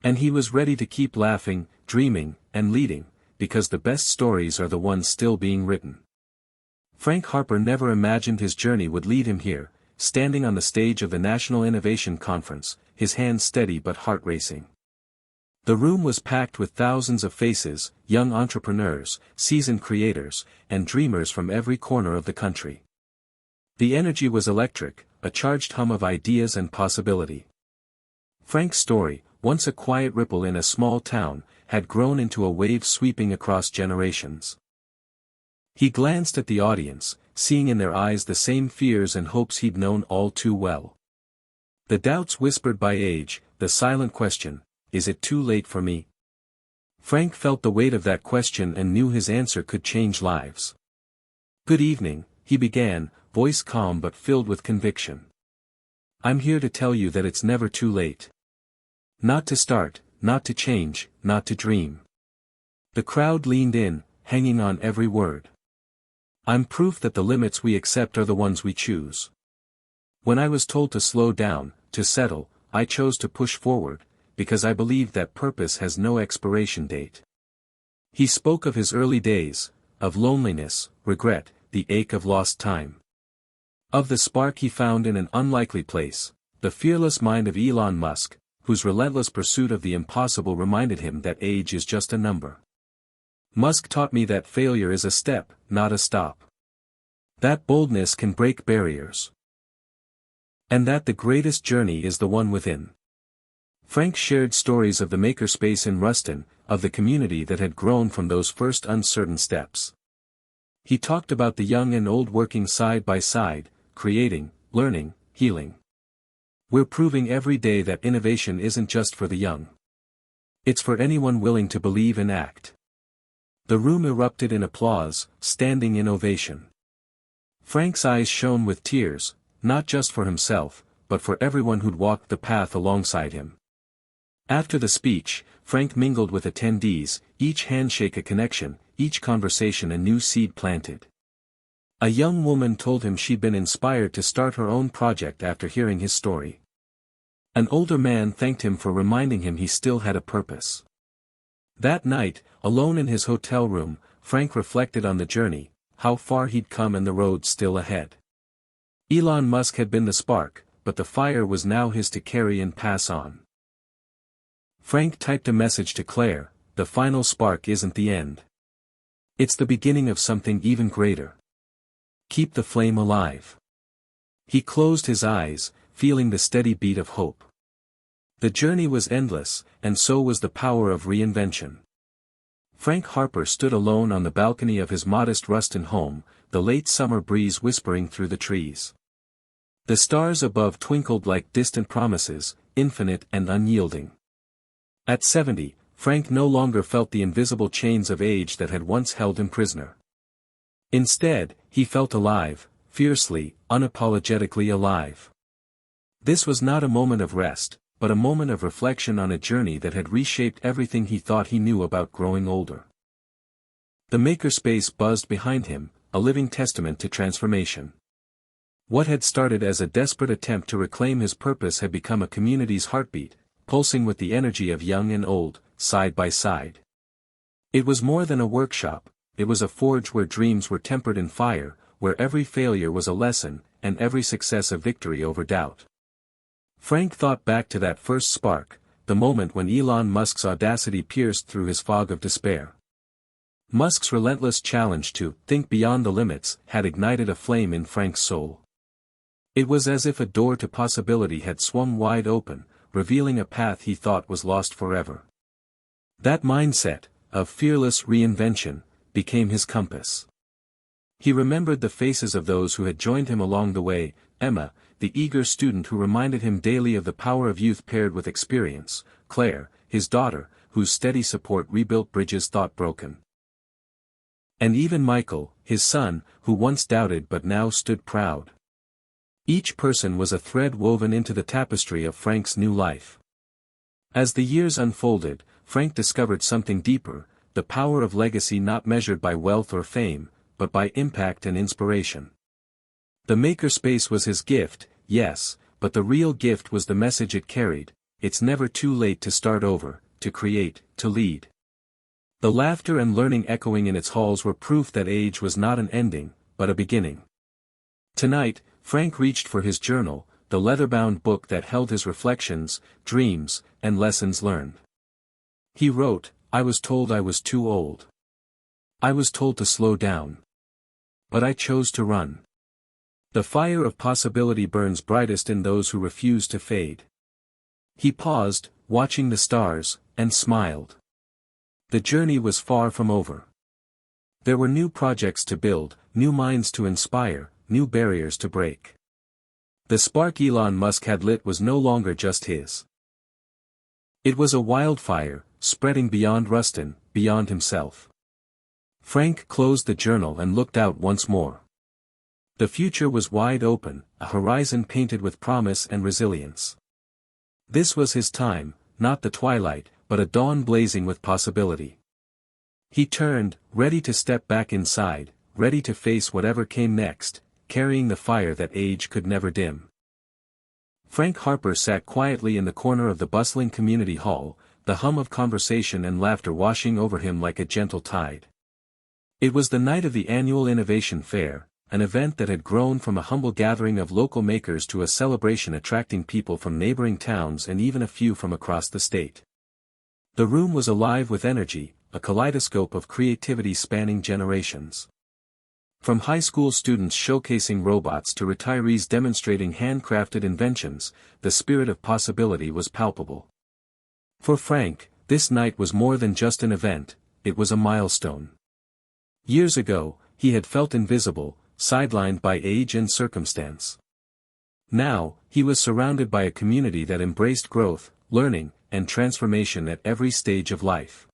And he was ready to keep laughing, dreaming, and leading, because the best stories are the ones still being written. Frank Harper never imagined his journey would lead him here, standing on the stage of the National Innovation Conference, his hands steady but heart racing. The room was packed with thousands of faces, young entrepreneurs, seasoned creators, and dreamers from every corner of the country. The energy was electric, a charged hum of ideas and possibility. Frank's story, once a quiet ripple in a small town, had grown into a wave sweeping across generations. He glanced at the audience, seeing in their eyes the same fears and hopes he'd known all too well. The doubts whispered by age, the silent question: is it too late for me? Frank felt the weight of that question and knew his answer could change lives. "Good evening," he began, voice calm but filled with conviction. "I'm here to tell you that it's never too late. Not to start, not to change, not to dream." The crowd leaned in, hanging on every word. "I'm proof that the limits we accept are the ones we choose. When I was told to slow down, to settle, I chose to push forward, because I believe that purpose has no expiration date." He spoke of his early days, of loneliness, regret, the ache of lost time. Of the spark he found in an unlikely place, the fearless mind of Elon Musk, whose relentless pursuit of the impossible reminded him that age is just a number. "Musk taught me that failure is a step, not a stop. That boldness can break barriers. And that the greatest journey is the one within." Frank shared stories of the makerspace in Ruston, of the community that had grown from those first uncertain steps. He talked about the young and old working side by side, creating, learning, healing. "We're proving every day that innovation isn't just for the young. It's for anyone willing to believe and act." The room erupted in applause, standing in ovation. Frank's eyes shone with tears, not just for himself, but for everyone who'd walked the path alongside him. After the speech, Frank mingled with attendees, each handshake a connection, each conversation a new seed planted. A young woman told him she'd been inspired to start her own project after hearing his story. An older man thanked him for reminding him he still had a purpose. That night, alone in his hotel room, Frank reflected on the journey, how far he'd come and the road still ahead. Elon Musk had been the spark, but the fire was now his to carry and pass on. Frank typed a message to Claire: "The final spark isn't the end. It's the beginning of something even greater. Keep the flame alive." He closed his eyes, feeling the steady beat of hope. The journey was endless, and so was the power of reinvention. Frank Harper stood alone on the balcony of his modest Ruston home, the late summer breeze whispering through the trees. The stars above twinkled like distant promises, infinite and unyielding. At 70, Frank no longer felt the invisible chains of age that had once held him prisoner. Instead, he felt alive, fiercely, unapologetically alive. This was not a moment of rest, but a moment of reflection on a journey that had reshaped everything he thought he knew about growing older. The makerspace buzzed behind him, a living testament to transformation. What had started as a desperate attempt to reclaim his purpose had become a community's heartbeat, pulsing with the energy of young and old, side by side. It was more than a workshop, it was a forge where dreams were tempered in fire, where every failure was a lesson, and every success a victory over doubt. Frank thought back to that first spark, the moment when Elon Musk's audacity pierced through his fog of despair. Musk's relentless challenge to think beyond the limits had ignited a flame in Frank's soul. It was as if a door to possibility had swung wide open, revealing a path he thought was lost forever. That mindset, of fearless reinvention, became his compass. He remembered the faces of those who had joined him along the way: Emma, the eager student who reminded him daily of the power of youth paired with experience; Claire, his daughter, whose steady support rebuilt bridges thought broken. And even Michael, his son, who once doubted but now stood proud. Each person was a thread woven into the tapestry of Frank's new life. As the years unfolded, Frank discovered something deeper: the power of legacy not measured by wealth or fame, but by impact and inspiration. The makerspace was his gift, yes, but the real gift was the message it carried: it's never too late to start over, to create, to lead. The laughter and learning echoing in its halls were proof that age was not an ending, but a beginning. Tonight, Frank reached for his journal, the leather-bound book that held his reflections, dreams, and lessons learned. He wrote, "I was told I was too old. I was told to slow down. But I chose to run. The fire of possibility burns brightest in those who refuse to fade." He paused, watching the stars, and smiled. The journey was far from over. There were new projects to build, new minds to inspire, new barriers to break. The spark Elon Musk had lit was no longer just his. It was a wildfire, spreading beyond Ruston, beyond himself. Frank closed the journal and looked out once more. The future was wide open, a horizon painted with promise and resilience. This was his time, not the twilight, but a dawn blazing with possibility. He turned, ready to step back inside, ready to face whatever came next, carrying the fire that age could never dim. Frank Harper sat quietly in the corner of the bustling community hall, the hum of conversation and laughter washing over him like a gentle tide. It was the night of the annual Innovation Fair, an event that had grown from a humble gathering of local makers to a celebration attracting people from neighboring towns and even a few from across the state. The room was alive with energy, a kaleidoscope of creativity spanning generations. From high school students showcasing robots to retirees demonstrating handcrafted inventions, the spirit of possibility was palpable. For Frank, this night was more than just an event, it was a milestone. Years ago, he had felt invisible, sidelined by age and circumstance. Now, he was surrounded by a community that embraced growth, learning, and transformation at every stage of life.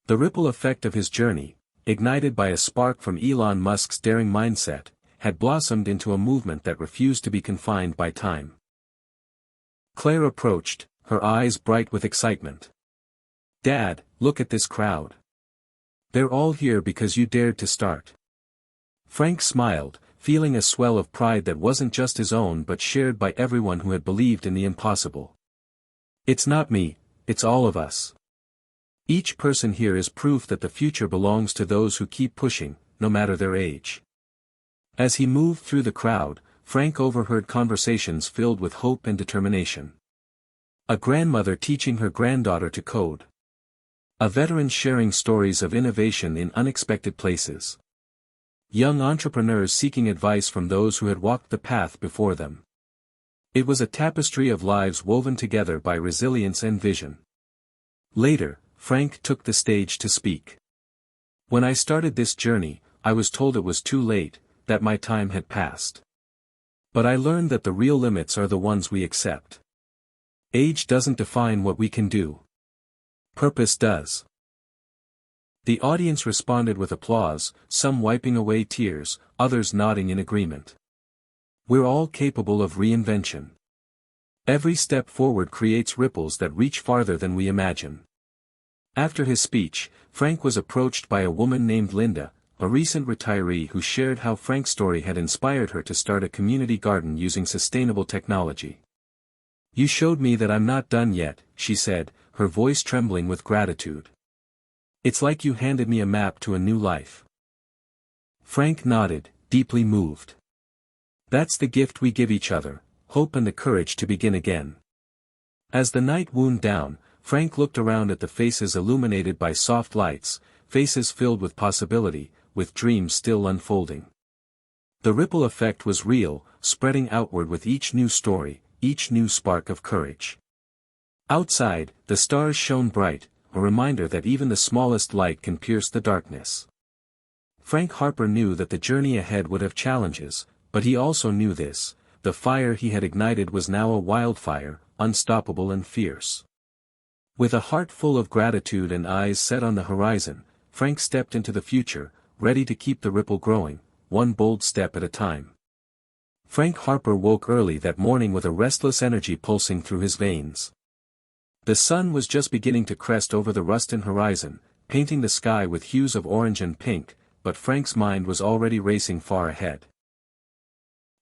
The ripple effect of his journey, ignited by a spark from Elon Musk's daring mindset, had blossomed into a movement that refused to be confined by time. Claire approached, her eyes bright with excitement. "Dad, look at this crowd. They're all here because you dared to start." Frank smiled, feeling a swell of pride that wasn't just his own but shared by everyone who had believed in the impossible. "It's not me, it's all of us. Each person here is proof that the future belongs to those who keep pushing, no matter their age." As he moved through the crowd, Frank overheard conversations filled with hope and determination. A grandmother teaching her granddaughter to code. A veteran sharing stories of innovation in unexpected places. Young entrepreneurs seeking advice from those who had walked the path before them. It was a tapestry of lives woven together by resilience and vision. Later, Frank took the stage to speak. "When I started this journey, I was told it was too late, that my time had passed. But I learned that the real limits are the ones we accept. Age doesn't define what we can do. Purpose does." The audience responded with applause, some wiping away tears, others nodding in agreement. "We're all capable of reinvention. Every step forward creates ripples that reach farther than we imagine. After his speech, Frank was approached by a woman named Linda, a recent retiree who shared how Frank's story had inspired her to start a community garden using sustainable technology. "You showed me that I'm not done yet," she said, her voice trembling with gratitude. "It's like you handed me a map to a new life." Frank nodded, deeply moved. "That's the gift we give each other, hope and the courage to begin again." As the night wound down, Frank looked around at the faces illuminated by soft lights, faces filled with possibility, with dreams still unfolding. The ripple effect was real, spreading outward with each new story, each new spark of courage. Outside, the stars shone bright, a reminder that even the smallest light can pierce the darkness. Frank Harper knew that the journey ahead would have challenges, but he also knew this: the fire he had ignited was now a wildfire, unstoppable and fierce. With a heart full of gratitude and eyes set on the horizon, Frank stepped into the future, ready to keep the ripple growing, one bold step at a time. Frank Harper woke early that morning with a restless energy pulsing through his veins. The sun was just beginning to crest over the Ruston horizon, painting the sky with hues of orange and pink, but Frank's mind was already racing far ahead.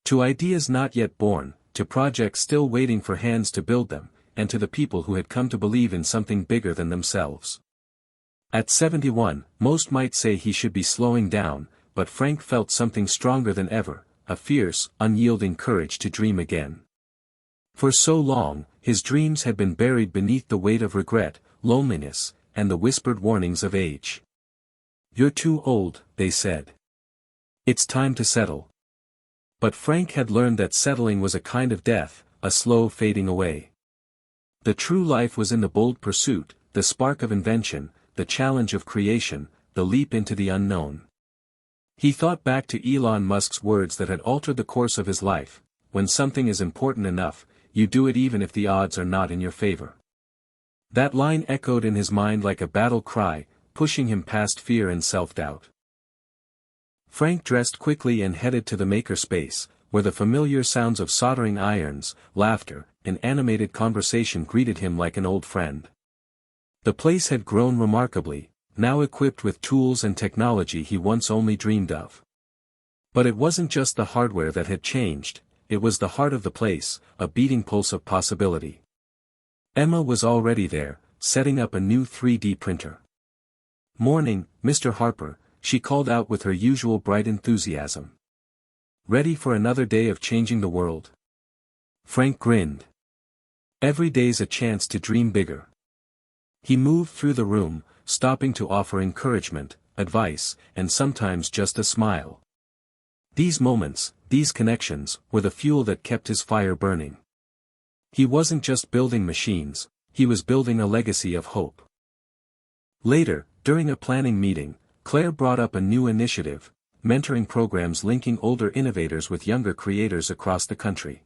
To ideas not yet born, to projects still waiting for hands to build them, and to the people who had come to believe in something bigger than themselves. At 71, most might say he should be slowing down, but Frank felt something stronger than ever, a fierce, unyielding courage to dream again. For so long, his dreams had been buried beneath the weight of regret, loneliness, and the whispered warnings of age. "You're too old," they said. "It's time to settle." But Frank had learned that settling was a kind of death, a slow fading away. The true life was in the bold pursuit, the spark of invention, the challenge of creation, the leap into the unknown. He thought back to Elon Musk's words that had altered the course of his life: "When something is important enough, you do it even if the odds are not in your favor." That line echoed in his mind like a battle cry, pushing him past fear and self-doubt. Frank dressed quickly and headed to the makerspace, where the familiar sounds of soldering irons, laughter, and animated conversation greeted him like an old friend. The place had grown remarkably, now equipped with tools and technology he once only dreamed of. But it wasn't just the hardware that had changed, it was the heart of the place, a beating pulse of possibility. Emma was already there, setting up a new 3D printer. "Morning, Mr. Harper," she called out with her usual bright enthusiasm. "Ready for another day of changing the world?" Frank grinned. Every day's a chance to dream bigger. He moved through the room, stopping to offer encouragement, advice, and sometimes just a smile. These moments, these connections, were the fuel that kept his fire burning. He wasn't just building machines, he was building a legacy of hope. Later, during a planning meeting, Claire brought up a new initiative: mentoring programs linking older innovators with younger creators across the country.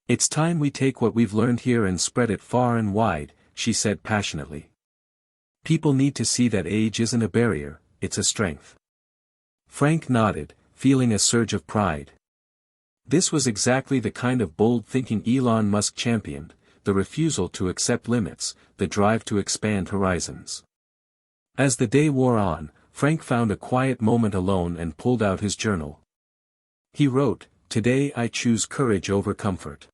"It's time we take what we've learned here and spread it far and wide," she said passionately. "People need to see that age isn't a barrier, it's a strength." Frank nodded, feeling a surge of pride. This was exactly the kind of bold thinking Elon Musk championed: the refusal to accept limits, the drive to expand horizons. As the day wore on, Frank found a quiet moment alone and pulled out his journal. He wrote, "Today I choose courage over comfort.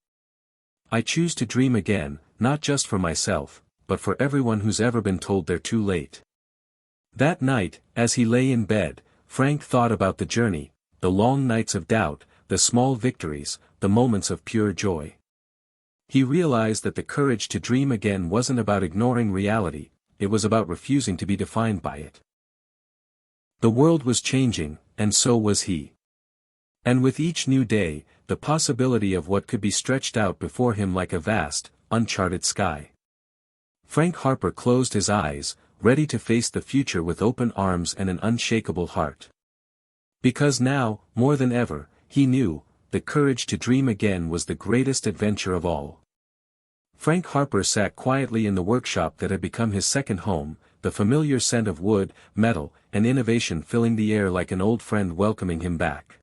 I choose to dream again, not just for myself, but for everyone who's ever been told they're too late." That night, as he lay in bed, Frank thought about the journey, the long nights of doubt, the small victories, the moments of pure joy. He realized that the courage to dream again wasn't about ignoring reality, it was about refusing to be defined by it. The world was changing, and so was he. And with each new day, the possibility of what could be stretched out before him like a vast, uncharted sky. Frank Harper closed his eyes, ready to face the future with open arms and an unshakable heart. Because now, more than ever, he knew, the courage to dream again was the greatest adventure of all. Frank Harper sat quietly in the workshop that had become his second home, the familiar scent of wood, metal, and innovation filling the air like an old friend welcoming him back.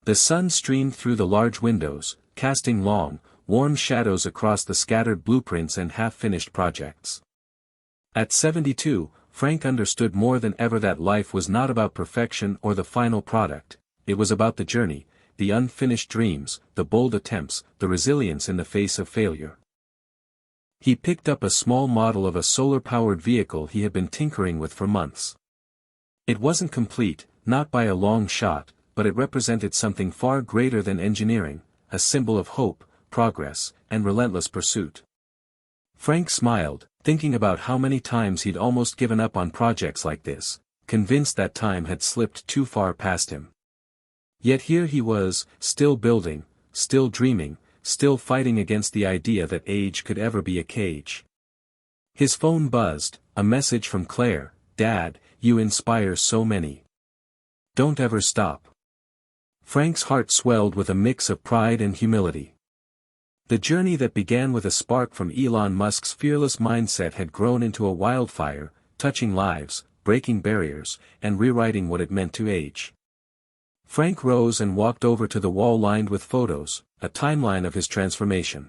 The sun streamed through the large windows, casting long, warm shadows across the scattered blueprints and half-finished projects. At 72, Frank understood more than ever that life was not about perfection or the final product, it was about the journey, the unfinished dreams, the bold attempts, the resilience in the face of failure. He picked up a small model of a solar-powered vehicle he had been tinkering with for months. It wasn't complete, not by a long shot, but it represented something far greater than engineering, a symbol of hope, progress, and relentless pursuit. Frank smiled, thinking about how many times he'd almost given up on projects like this, convinced that time had slipped too far past him. Yet here he was, still building, still dreaming, still fighting against the idea that age could ever be a cage. His phone buzzed, a message from Claire, "Dad, you inspire so many. Don't ever stop." Frank's heart swelled with a mix of pride and humility. The journey that began with a spark from Elon Musk's fearless mindset had grown into a wildfire, touching lives, breaking barriers, and rewriting what it meant to age. Frank rose and walked over to the wall lined with photos, a timeline of his transformation.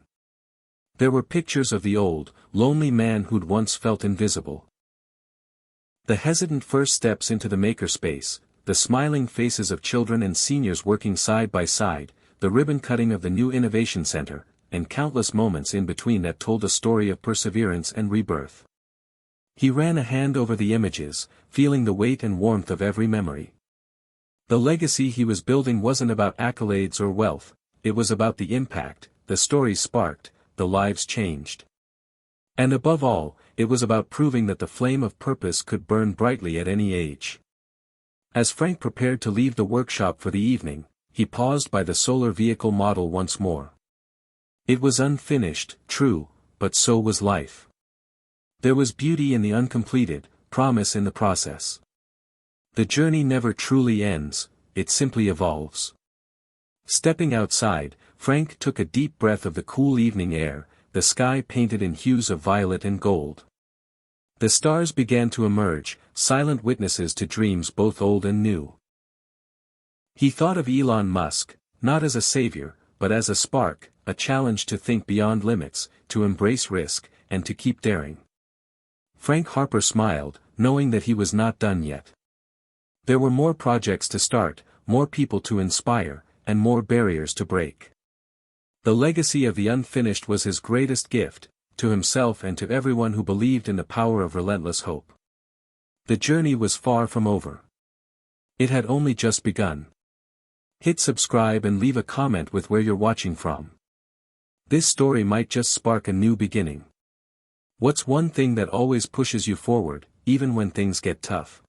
There were pictures of the old, lonely man who'd once felt invisible. The hesitant first steps into the makerspace, the smiling faces of children and seniors working side by side, the ribbon cutting of the new innovation center, and countless moments in between that told a story of perseverance and rebirth. He ran a hand over the images, feeling the weight and warmth of every memory. The legacy he was building wasn't about accolades or wealth, it was about the impact, the stories sparked, the lives changed. And above all, it was about proving that the flame of purpose could burn brightly at any age. As Frank prepared to leave the workshop for the evening, he paused by the solar vehicle model once more. It was unfinished, true, but so was life. There was beauty in the uncompleted, promise in the process. The journey never truly ends, it simply evolves. Stepping outside, Frank took a deep breath of the cool evening air, the sky painted in hues of violet and gold. The stars began to emerge, silent witnesses to dreams both old and new. He thought of Elon Musk, not as a savior, but as a spark, a challenge to think beyond limits, to embrace risk, and to keep daring. Frank Harper smiled, knowing that he was not done yet. There were more projects to start, more people to inspire, and more barriers to break. The legacy of the unfinished was his greatest gift, to himself and to everyone who believed in the power of relentless hope. The journey was far from over. It had only just begun. Hit subscribe and leave a comment with where you're watching from. This story might just spark a new beginning. What's one thing that always pushes you forward, even when things get tough?